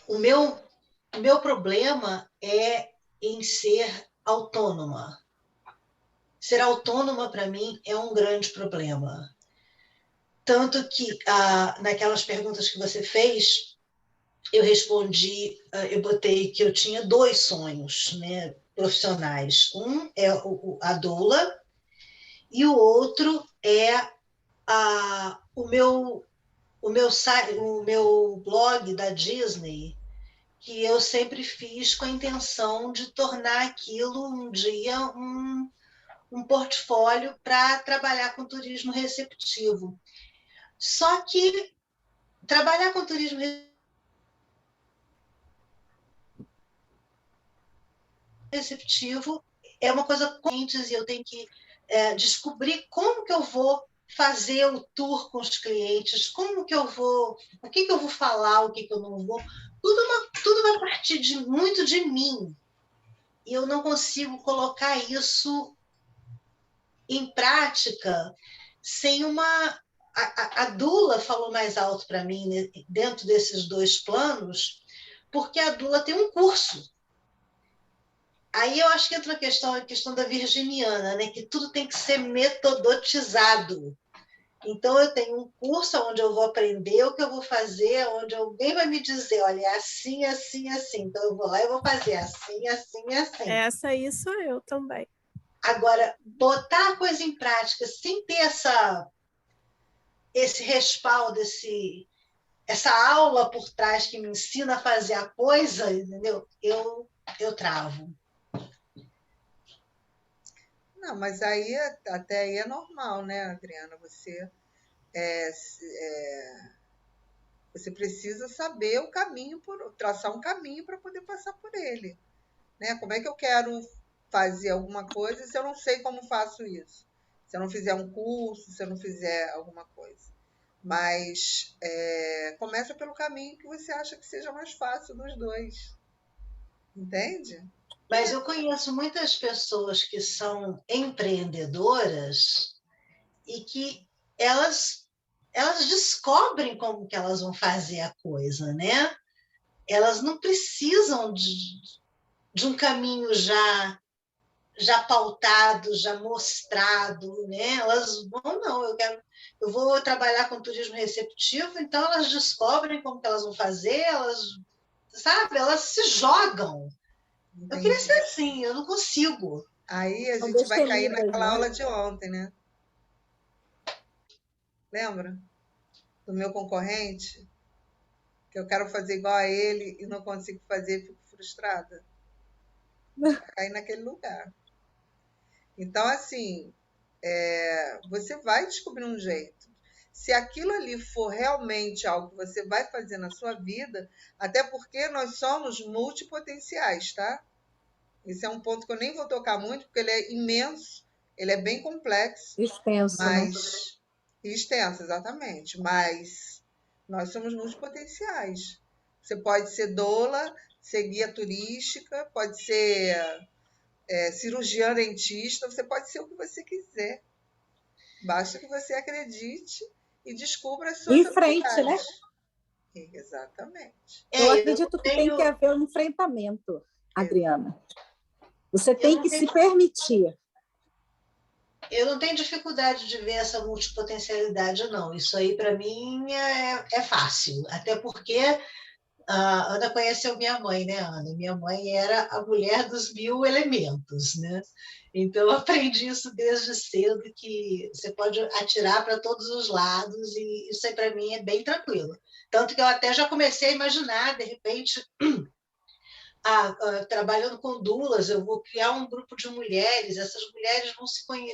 o meu problema é em ser autônoma. Ser autônoma, para mim, é um grande problema. Tanto que, naquelas perguntas que você fez, eu respondi, eu botei que eu tinha 2 sonhos, né, profissionais. Um é a doula e o outro é o meu blog da Disney, que eu sempre fiz com a intenção de tornar aquilo um dia um portfólio para trabalhar com turismo receptivo. Só que trabalhar com turismo receptivo é uma coisa consciente e eu tenho que descobrir como que eu vou fazer o tour com os clientes, como que eu vou, o que eu vou falar, o que eu não vou. Tudo vai partir muito de mim. E eu não consigo colocar isso em prática sem uma... A doula falou mais alto para mim, né, dentro desses 2 planos, porque a doula tem um curso. Aí eu acho que entra a questão da virginiana, né, que tudo tem que ser metodotizado. Então, eu tenho um curso onde eu vou aprender o que eu vou fazer, onde alguém vai me dizer, olha, é assim, assim, assim. Então, eu vou lá e vou fazer assim, assim, assim. Essa aí sou eu também. Agora, botar a coisa em prática sem ter esse respaldo, essa aula por trás que me ensina a fazer a coisa, entendeu? Eu travo. Não, mas aí até aí é normal, né, Adriana? Você precisa saber o caminho, traçar um caminho para poder passar por ele, né? Como é que eu quero fazer alguma coisa se eu não sei como faço isso? Se eu não fizer um curso, se eu não fizer alguma coisa. Mas começa pelo caminho que você acha que seja mais fácil dos dois. Entende? Mas eu conheço muitas pessoas que são empreendedoras e que elas descobrem como que elas vão fazer a coisa, né? Elas não precisam de um caminho já pautado, já mostrado, né? Elas vão, não, eu vou trabalhar com turismo receptivo, então elas descobrem como que elas vão fazer, elas se jogam. Entendi. Eu queria ser assim, eu não consigo. Aí a São gente vai cair destemidas, naquela né? aula de ontem, né? Lembra? Do meu concorrente? Que eu quero fazer igual a ele e não consigo fazer, fico frustrada. Vai cair naquele lugar. Então, assim, você vai descobrir um jeito. Se aquilo ali for realmente algo que você vai fazer na sua vida, até porque nós somos multipotenciais, tá? Esse é um ponto que eu nem vou tocar muito, porque ele é imenso, ele é bem complexo, Extenso, né? mas extenso, exatamente. Mas nós somos multipotenciais. Você pode ser doula, ser guia turística, pode ser cirurgiã dentista, você pode ser o que você quiser. Basta que você acredite e descubra as suas Em frente, né? habilidades. Exatamente. Eu acredito que tem que haver um enfrentamento, Adriana. Você tem que se permitir. Eu não tenho dificuldade de ver essa multipotencialidade, não. Isso aí, para mim, é fácil. Até porque a Ana conheceu minha mãe, né, Ana? Minha mãe era a mulher dos 1000 elementos, né? Então, eu aprendi isso desde cedo, que você pode atirar para todos os lados, e isso aí, para mim, é bem tranquilo. Tanto que eu até já comecei a imaginar, de repente, trabalhando com doulas, eu vou criar um grupo de mulheres, essas mulheres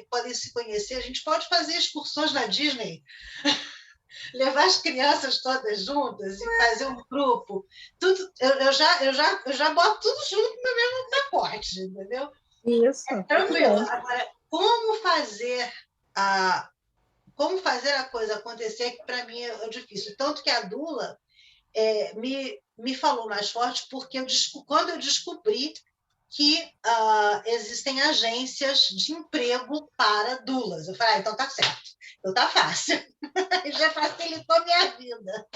podem se conhecer, a gente pode fazer excursões na Disney, levar as crianças todas juntas e fazer um grupo. Tudo, eu já boto tudo junto no mesmo pacote, entendeu? Isso. Tranquilo. Agora, como fazer a coisa acontecer, que para mim é difícil. Tanto que a doula me falou mais forte, porque quando eu descobri que existem agências de emprego para doulas. Eu falei, então tá certo, então tá fácil. Já facilitou a minha vida.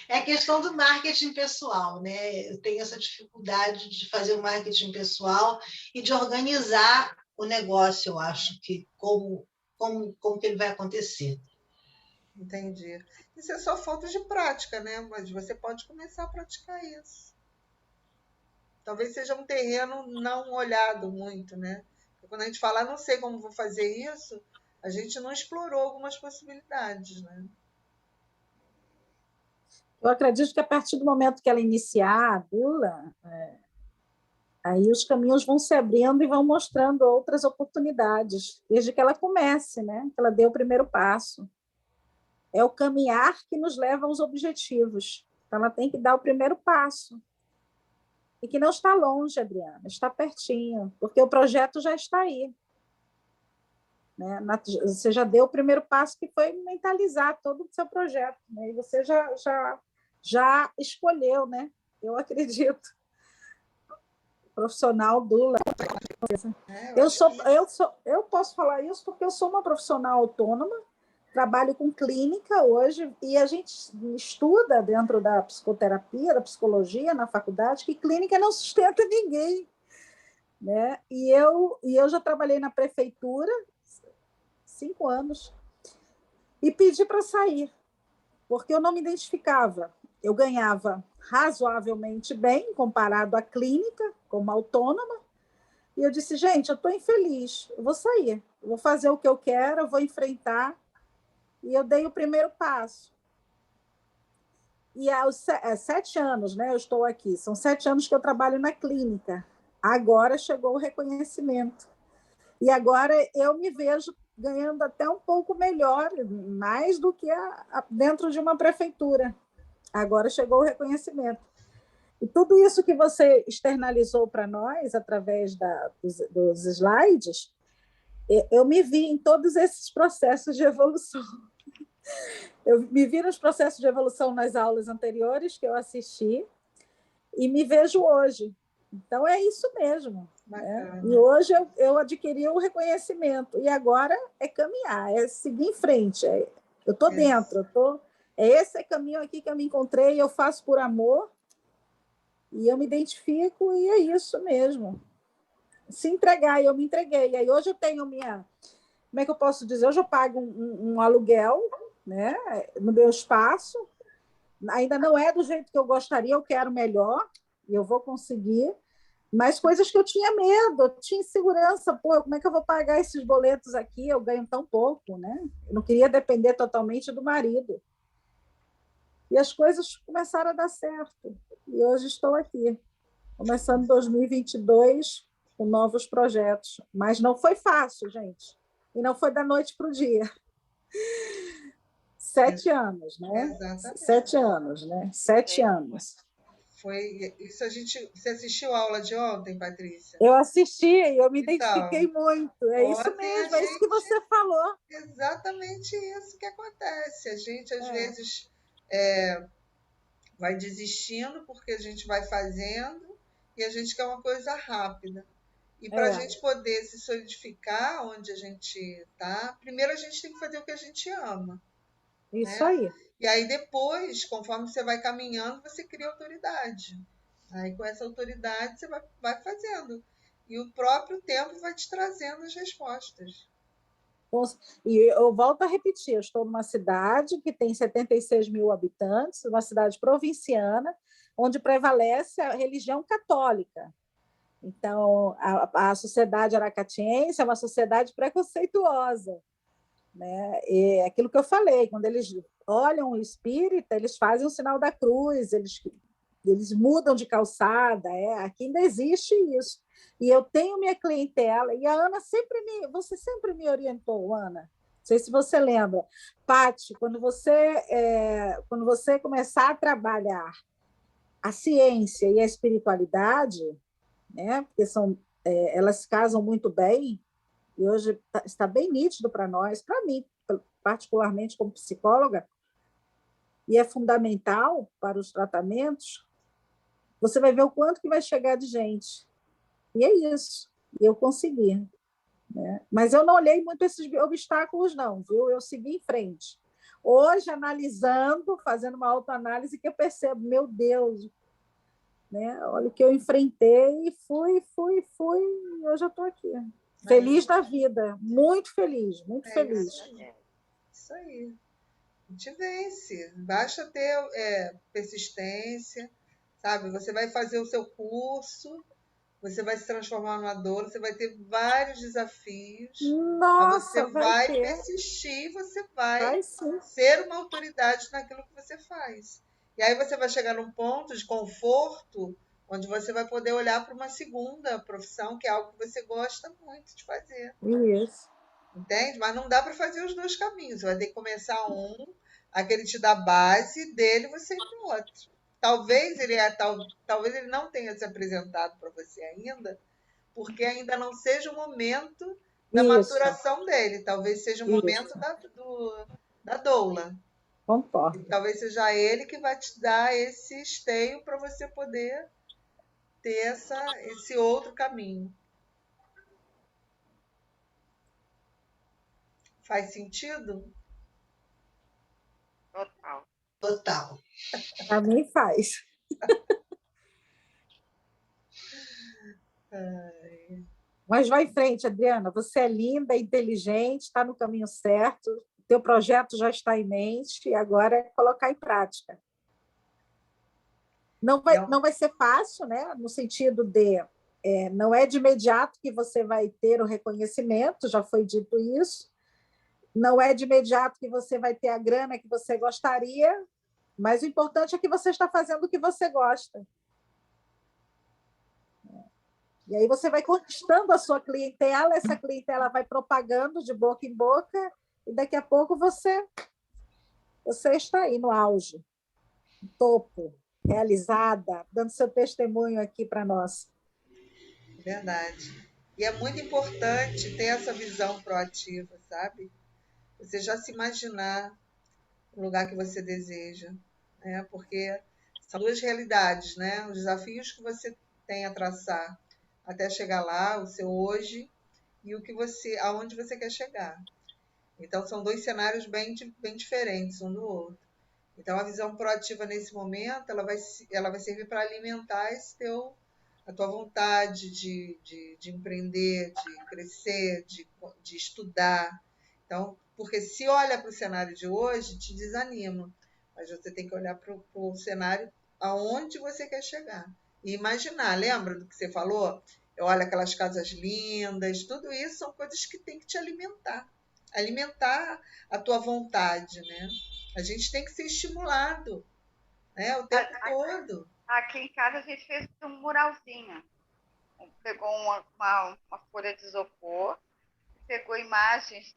É a questão do marketing pessoal, né? Eu tenho essa dificuldade de fazer o marketing pessoal e de organizar o negócio, eu acho, que como que ele vai acontecer. Entendi. Isso é só falta de prática, né? Mas você pode começar a praticar isso. Talvez seja um terreno não olhado muito, né? Porque quando a gente fala, não sei como vou fazer isso, a gente não explorou algumas possibilidades, né? Eu acredito que a partir do momento que ela iniciar a doula, aí os caminhos vão se abrindo e vão mostrando outras oportunidades, desde que ela comece, né? Que ela dê o primeiro passo. É o caminhar que nos leva aos objetivos. Então, ela tem que dar o primeiro passo. E que não está longe, Adriana, está pertinho, porque o projeto já está aí. Né? Você já deu o primeiro passo, que foi mentalizar todo o seu projeto, né? E você já escolheu, né? Eu acredito. Profissional doula. Eu posso falar isso porque eu sou uma profissional autônoma, trabalho com clínica hoje, e a gente estuda dentro da psicoterapia, da psicologia na faculdade, que clínica não sustenta ninguém. Né? E eu já trabalhei na prefeitura 5 anos e pedi para sair, porque eu não me identificava. Eu ganhava razoavelmente bem comparado à clínica, como autônoma, e eu disse, gente, eu estou infeliz, eu vou sair, eu vou fazer o que eu quero, eu vou enfrentar, e eu dei o primeiro passo. E há 7 anos, né, eu estou aqui, são 7 anos que eu trabalho na clínica, agora chegou o reconhecimento. E agora eu me vejo ganhando até um pouco melhor, mais do que dentro de uma prefeitura. Agora chegou o reconhecimento. E tudo isso que você externalizou para nós, através dos slides, eu me vi em todos esses processos de evolução. Eu me vi nos processos de evolução nas aulas anteriores que eu assisti e me vejo hoje. Então, é isso mesmo. Né? E hoje eu adquiri o reconhecimento. E agora é caminhar, é seguir em frente. Eu estou dentro. Esse caminho aqui que eu me encontrei, eu faço por amor, e eu me identifico, e é isso mesmo. Se entregar, e eu me entreguei. E aí hoje eu tenho minha... Como é que eu posso dizer? Hoje eu pago um aluguel, né, no meu espaço. Ainda não é do jeito que eu gostaria, eu quero melhor, e eu vou conseguir. Mas coisas que eu tinha medo, eu tinha insegurança. Pô, como é que eu vou pagar esses boletos aqui? Eu ganho tão pouco, né? Eu não queria depender totalmente do marido. E as coisas começaram a dar certo. E hoje estou aqui, começando 2022 com novos projetos. Mas não foi fácil, gente. E não foi da noite para o dia. 7 anos, né? Exatamente. 7 anos, né? 7 anos. Foi isso. Você assistiu a aula de ontem, Patrícia? Eu assisti e eu me identifiquei muito. É isso mesmo, é isso que você falou. Exatamente isso que acontece. A gente, às vezes, vai desistindo porque a gente vai fazendo e a gente quer uma coisa rápida. E para a gente poder se solidificar onde a gente está, primeiro a gente tem que fazer o que a gente ama, Isso né? aí. E aí depois, conforme você vai caminhando, você cria autoridade. Aí com essa autoridade você vai fazendo. E o próprio tempo vai te trazendo as respostas. E eu volto a repetir, eu estou numa cidade que tem 76 mil habitantes, uma cidade provinciana, onde prevalece a religião católica. Então, a sociedade aracatiense é uma sociedade preconceituosa, né? E é aquilo que eu falei, quando eles olham o espírita, eles fazem o sinal da cruz, eles mudam de calçada, aqui ainda existe isso. E eu tenho minha clientela, e a Ana você sempre me orientou, Ana. Não sei se você lembra. Pati, quando você começar a trabalhar a ciência e a espiritualidade, né? Porque elas casam muito bem, e hoje está bem nítido para nós, para mim, particularmente como psicóloga, e é fundamental para os tratamentos, você vai ver o quanto que vai chegar de gente. E é isso. E eu consegui. Né? Mas eu não olhei muito esses obstáculos, não, viu? Eu segui em frente. Hoje, analisando, fazendo uma autoanálise, que eu percebo, meu Deus, né? Olha o que eu enfrentei, fui, e hoje eu estou aqui. Feliz da vida, muito feliz, muito feliz. Isso aí. A gente vence. Basta ter persistência, sabe? Você vai fazer o seu curso, você vai se transformar numa doula, você vai ter vários desafios. Nossa, mas você vai ter. persistir, você vai sim. ser uma autoridade naquilo que você faz. E aí você vai chegar num ponto de conforto onde você vai poder olhar para uma segunda profissão, que é algo que você gosta muito de fazer. Isso. Entende? Mas não dá para fazer os dois caminhos. Você vai ter que começar aquele te dá base, dele você ir para o outro. Talvez ele não tenha se apresentado para você ainda, porque ainda não seja o momento da maturação dele. Talvez seja o momento da doula. Concordo. Talvez seja ele que vai te dar esse esteio para você poder ter esse outro caminho. Faz sentido? Total. Para mim faz. Mas vai em frente, Adriana. Você é linda, inteligente, está no caminho certo. Teu projeto já está em mente e agora é colocar em prática. Não vai ser fácil, né? No sentido de não é de imediato que você vai ter o reconhecimento, já foi dito isso. Não é de imediato que você vai ter a grana que você gostaria, mas o importante é que você está fazendo o que você gosta. E aí você vai conquistando a sua clientela, essa clientela vai propagando de boca em boca, e daqui a pouco você está aí no auge, no topo, realizada, dando seu testemunho aqui para nós. Verdade. E é muito importante ter essa visão proativa, sabe? Você já se imaginar no lugar que você deseja, né? Porque são duas realidades, né? Os desafios que você tem a traçar até chegar lá, o seu hoje, e aonde você quer chegar. Então são dois cenários bem diferentes um do outro. Então a visão proativa nesse momento, ela vai servir para alimentar a tua vontade de empreender, de crescer, de estudar. Então, porque se olha para o cenário de hoje, te desanima. Mas você tem que olhar para o cenário aonde você quer chegar. E imaginar, lembra do que você falou? Olha aquelas casas lindas, tudo isso são coisas que tem que te alimentar. Alimentar a tua vontade, né? A gente tem que ser estimulado, né? O tempo todo. Aqui em casa a gente fez um muralzinho. Pegou uma folha de isopor, pegou imagens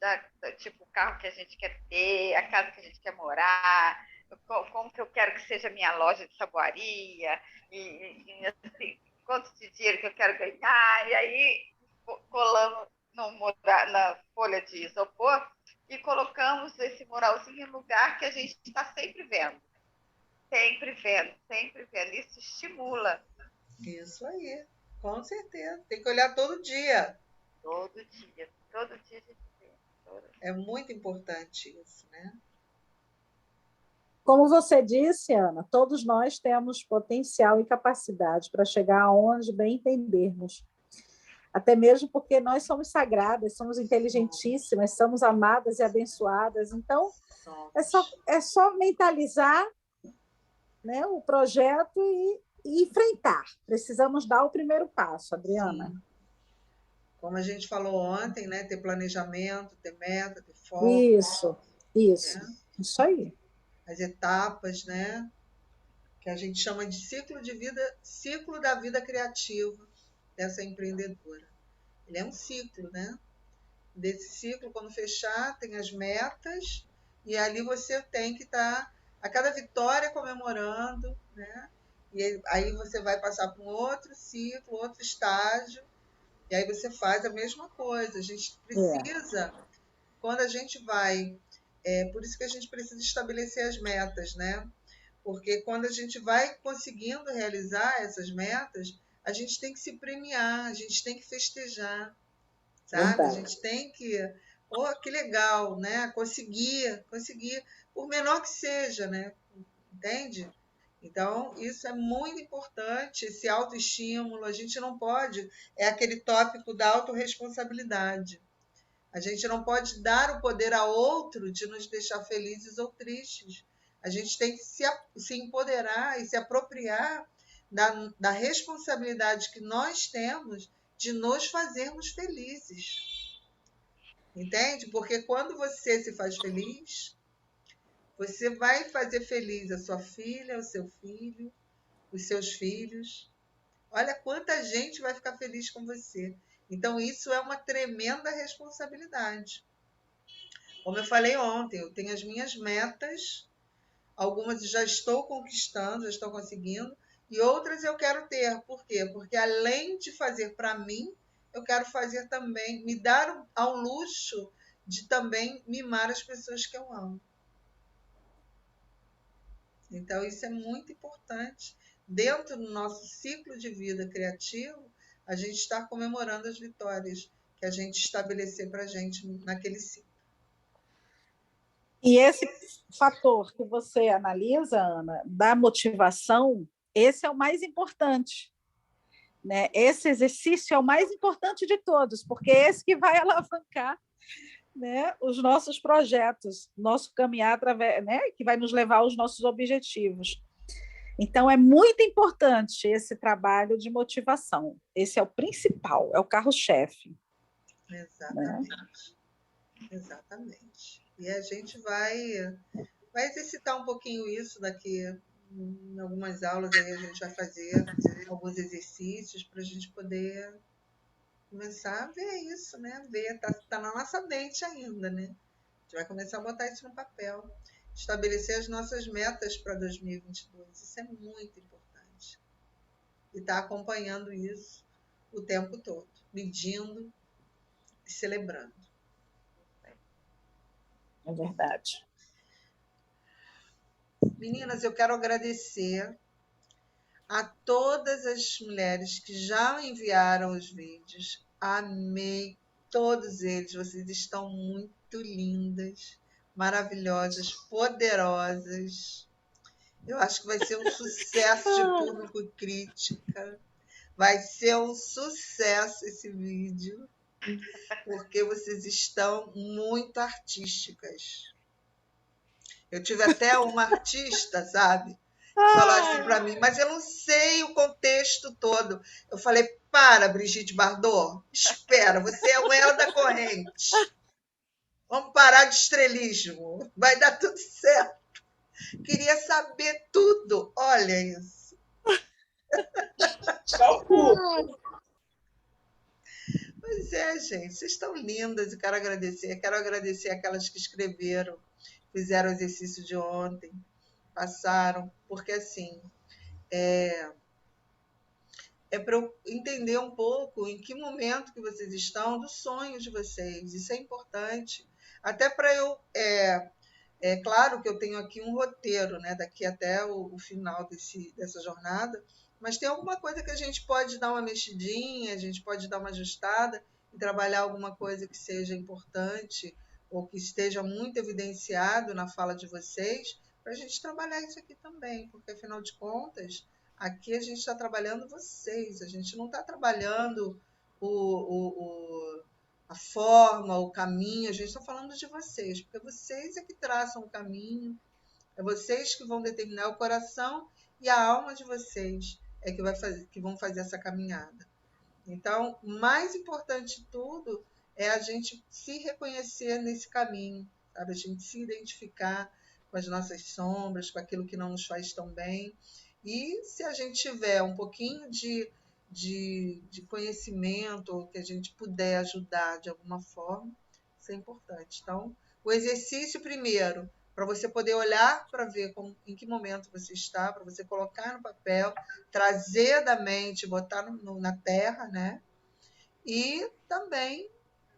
tipo o carro que a gente quer ter, a casa que a gente quer morar, como que eu quero que seja a minha loja de saboaria, e assim, quanto de dinheiro que eu quero ganhar, e aí colamos na folha de isopor e colocamos esse muralzinho em lugar que a gente está sempre vendo. Sempre vendo, sempre vendo. Isso estimula. Isso aí. Com certeza. Tem que olhar todo dia. Todo dia. Todo dia a gente vê. É muito importante isso, né? Como você disse, Ana, todos nós temos potencial e capacidade para chegar aonde bem entendermos. Até mesmo porque nós somos sagradas, somos inteligentíssimas, somos amadas e abençoadas. Então, é só mentalizar, né, o projeto e enfrentar. Precisamos dar o primeiro passo, Adriana. Sim. Como a gente falou ontem, né? Ter planejamento, ter meta, ter foco. Isso Né? Isso aí. As etapas, né? Que a gente chama de ciclo de vida, ciclo da vida criativa dessa empreendedora. Ele é um ciclo, né? Desse ciclo, quando fechar, tem as metas, e ali você tem que estar a cada vitória comemorando, né? E aí você vai passar para um outro ciclo, outro estágio, e aí você faz a mesma coisa. A gente precisa, quando a gente vai, por isso que a gente precisa estabelecer as metas, né? Porque quando a gente vai conseguindo realizar essas metas, a gente tem que se premiar, a gente tem que festejar, sabe? Verdade. A gente tem que, que legal, né? Conseguir, por menor que seja, né? Entende? Então, isso é muito importante, esse autoestímulo. A gente não pode, é aquele tópico da autorresponsabilidade. A gente não pode dar o poder a outro de nos deixar felizes ou tristes. A gente tem que se empoderar e se apropriar da responsabilidade que nós temos de nos fazermos felizes. Entende? Porque quando você se faz feliz, você vai fazer feliz a sua filha, o seu filho, os seus filhos. Olha quanta gente vai ficar feliz com você. Então, isso é uma tremenda responsabilidade. Como eu falei ontem, eu tenho as minhas metas, algumas já estou conquistando, já estou conseguindo, e outras eu quero ter. Por quê? Porque além de fazer para mim, eu quero fazer também, me dar ao luxo de também mimar as pessoas que eu amo. Então, isso é muito importante. Dentro do nosso ciclo de vida criativo, a gente está comemorando as vitórias que a gente estabelecer para a gente naquele ciclo. E esse fator que você analisa, Ana, da motivação, esse é o mais importante. Né? Esse exercício é o mais importante de todos, porque é esse que vai alavancar, né, os nossos projetos, nosso caminhar através, né, que vai nos levar aos nossos objetivos. Então, é muito importante esse trabalho de motivação. Esse é o principal, é o carro-chefe. Exatamente. Né? Exatamente. E a gente vai exercitar um pouquinho isso daqui em algumas aulas. Aí a gente vai fazer alguns exercícios para a gente poder começar a ver isso, né? Ver, tá na nossa mente ainda, né? A gente vai começar a botar isso no papel. Estabelecer as nossas metas para 2022. Isso é muito importante. E estar acompanhando isso o tempo todo, medindo e celebrando. É verdade. Meninas, eu quero agradecer a todas as mulheres que já enviaram os vídeos. Amei todos eles. Vocês estão muito lindas, maravilhosas, poderosas. Eu acho que vai ser um sucesso de público e crítica. Vai ser um sucesso esse vídeo, porque vocês estão muito artísticas. Eu tive até uma artista, sabe? Falou assim para mim, mas eu não sei o contexto todo. Eu falei, para, Brigitte Bardot, espera, você é o elo da corrente. Vamos parar de estrelismo, vai dar tudo certo. Queria saber tudo, olha isso. Pois é, gente, vocês estão lindas e quero agradecer aquelas que escreveram, fizeram o exercício de ontem, passaram, porque assim, é para eu entender um pouco em que momento que vocês estão dos sonhos de vocês. Isso é importante. Até para eu... É claro que eu tenho aqui um roteiro, né? Daqui até o final dessa jornada, Mas tem alguma coisa que a gente pode dar uma mexidinha, a gente pode dar uma ajustada e trabalhar alguma coisa que seja importante ou que esteja muito evidenciado na fala de vocês, para a gente trabalhar isso aqui também, porque afinal de contas, aqui a gente está trabalhando vocês, a gente não está trabalhando a forma, o caminho, a gente está falando de vocês, porque vocês é que traçam o caminho, é vocês que vão determinar o coração e a alma de vocês é que vão fazer essa caminhada. Então, mais importante de tudo é a gente se reconhecer nesse caminho, sabe? A gente se identificar com as nossas sombras, com aquilo que não nos faz tão bem. E se a gente tiver um pouquinho de conhecimento, ou que a gente puder ajudar de alguma forma, isso é importante. Então, o exercício primeiro, para você poder olhar para ver em que momento você está, para você colocar no papel, trazer da mente, botar na terra, né? E também,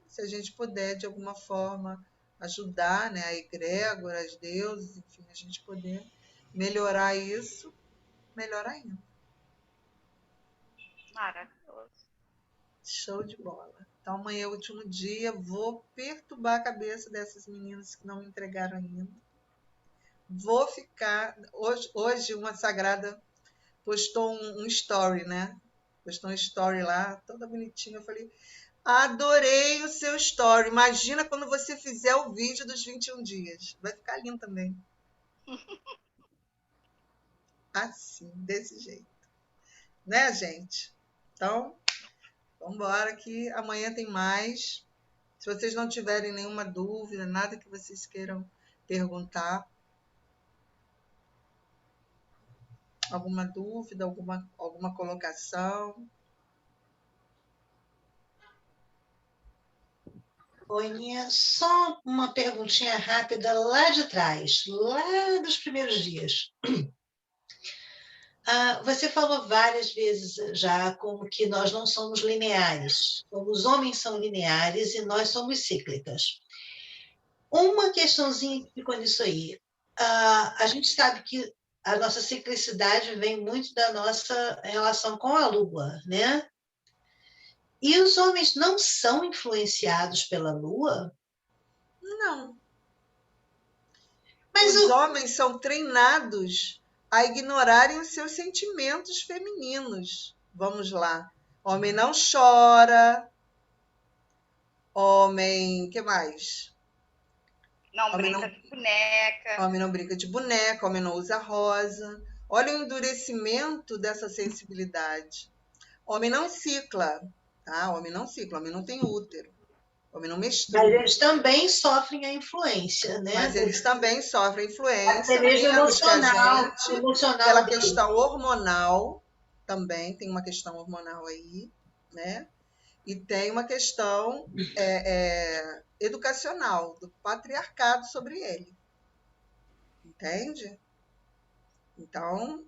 se a gente puder, de alguma forma, ajudar, né, a egrégora, as deuses, enfim, a gente poder melhorar isso, melhor ainda. Maravilhoso. Show de bola. Então, amanhã é o último dia, vou perturbar a cabeça dessas meninas que não me entregaram ainda. Vou ficar... Hoje uma sagrada postou um story, né? Postou um story lá, toda bonitinha. Eu falei, adorei o seu story. Imagina quando você fizer o vídeo dos 21 dias. Vai ficar lindo também. Assim, desse jeito. Né, gente? Então, vamos embora que amanhã tem mais. Se vocês não tiverem nenhuma dúvida, nada que vocês queiram perguntar, alguma dúvida, alguma colocação. Boninha, só uma perguntinha rápida lá de trás, lá dos primeiros dias. Você falou várias vezes já como que nós não somos lineares, como os homens são lineares e nós somos cíclicas. Uma questãozinha que ficou nisso aí. A gente sabe que a nossa ciclicidade vem muito da nossa relação com a Lua, né? E os homens não são influenciados pela Lua? Não. Mas Os homens são treinados a ignorarem os seus sentimentos femininos. Vamos lá. Homem não chora. Homem, que mais? Não brinca de boneca. Homem não brinca de boneca, homem não usa rosa. Olha o endurecimento dessa sensibilidade. Homem não cicla, tá? Homem não cicla, homem não tem útero. Homem não menstrua. Mas eles também sofrem a influência, né? Mas eles também sofrem influência, menos emocional, que a gente, pela questão hormonal, também tem uma questão hormonal aí, né? E tem uma questão educacional, do patriarcado sobre ele. Entende? Então,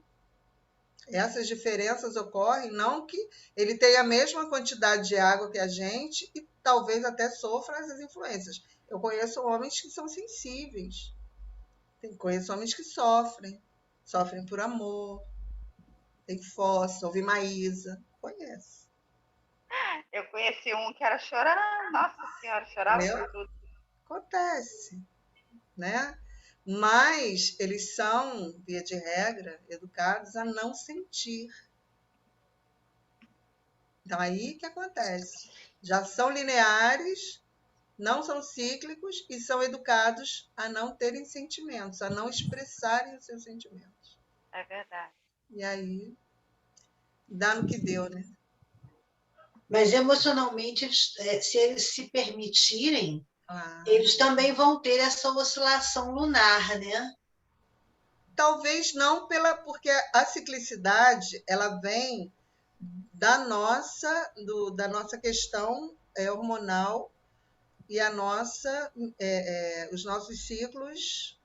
essas diferenças ocorrem, não que ele tenha a mesma quantidade de água que a gente e talvez até sofra essas influências. Eu conheço homens que são sensíveis. Conheço homens que sofrem por amor. Tem Fossa, ouvi Maísa. Conheço. Eu conheci um que era chorar, nossa senhora, chorava por tudo. Acontece, né? Mas eles são, via de regra, educados a não sentir. Então, aí que acontece. Já são lineares, não são cíclicos e são educados a não terem sentimentos, a não expressarem os seus sentimentos. É verdade. E aí, dá no que deu, né? Mas emocionalmente, se eles se permitirem, eles também vão ter essa oscilação lunar, né? Talvez não porque a ciclicidade ela vem da nossa questão hormonal e os nossos ciclos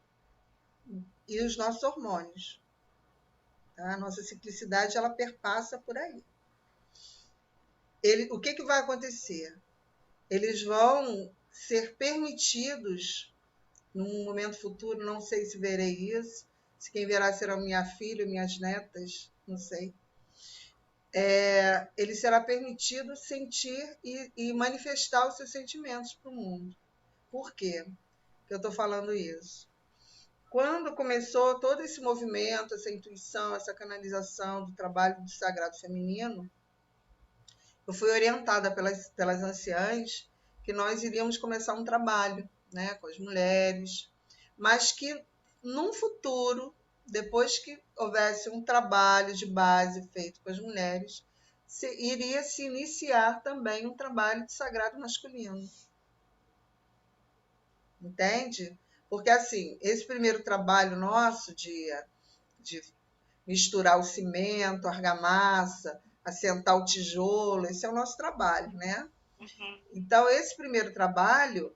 e os nossos hormônios. Tá? A nossa ciclicidade ela perpassa por aí. O que vai acontecer? Eles vão ser permitidos, num momento futuro, não sei se verei isso, se quem verá serão minha filha, minhas netas, não sei. ele será permitido sentir e manifestar os seus sentimentos para o mundo. Por quê que eu estou falando isso? Quando começou todo esse movimento, essa intuição, essa canalização do trabalho do sagrado feminino, eu fui orientada pelas anciãs que nós iríamos começar um trabalho, né, com as mulheres, mas que num futuro, depois que houvesse um trabalho de base feito com as mulheres, iria se iniciar também um trabalho de sagrado masculino. Entende? Porque, assim, esse primeiro trabalho nosso de misturar o cimento, a argamassa, assentar o tijolo, esse é o nosso trabalho, né? Uhum. Então, esse primeiro trabalho,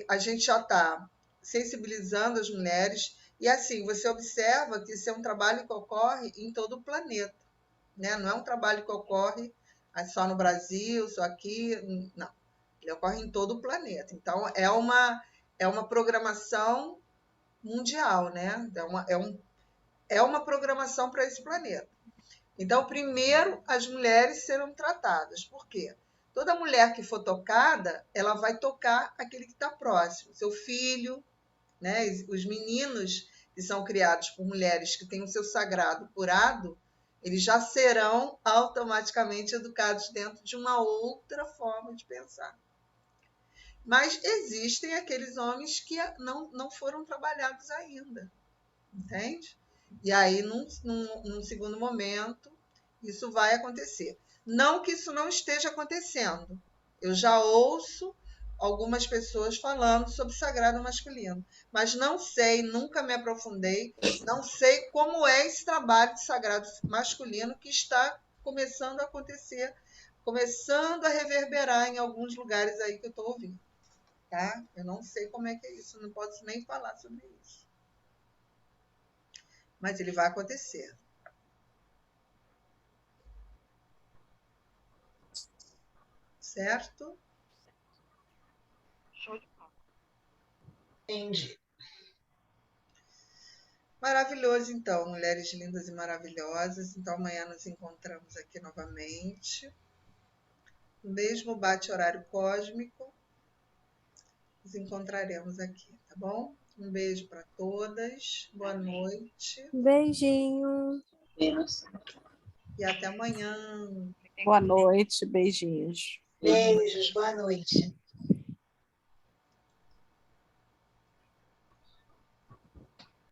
a gente já está sensibilizando as mulheres, e assim, você observa que isso é um trabalho que ocorre em todo o planeta, né? Não é um trabalho que ocorre só no Brasil, só aqui, não. Ele ocorre em todo o planeta. Então, é uma programação mundial, né? É uma programação para esse planeta. Então, primeiro, as mulheres serão tratadas. Por quê? Toda mulher que for tocada, ela vai tocar aquele que está próximo. Seu filho, né? Os meninos que são criados por mulheres que têm o seu sagrado curado, eles já serão automaticamente educados dentro de uma outra forma de pensar. Mas existem aqueles homens que não foram trabalhados ainda, entende? E aí, num segundo momento, isso vai acontecer. Não que isso não esteja acontecendo. Eu já ouço algumas pessoas falando sobre sagrado masculino, mas não sei, nunca me aprofundei, não sei como é esse trabalho de sagrado masculino que está começando a acontecer, começando a reverberar em alguns lugares aí que eu estou ouvindo. Tá? Eu não sei como é que é isso, não posso nem falar sobre isso. Mas ele vai acontecer. Certo? Show de bola. Entendi. Maravilhoso, então, mulheres lindas e maravilhosas. Então, amanhã nos encontramos aqui novamente. No mesmo bate-horário cósmico, nos encontraremos aqui, tá bom? Um beijo para todas, boa noite Beijinho. e até amanhã. Boa noite, beijinhos. Beijos, boa noite.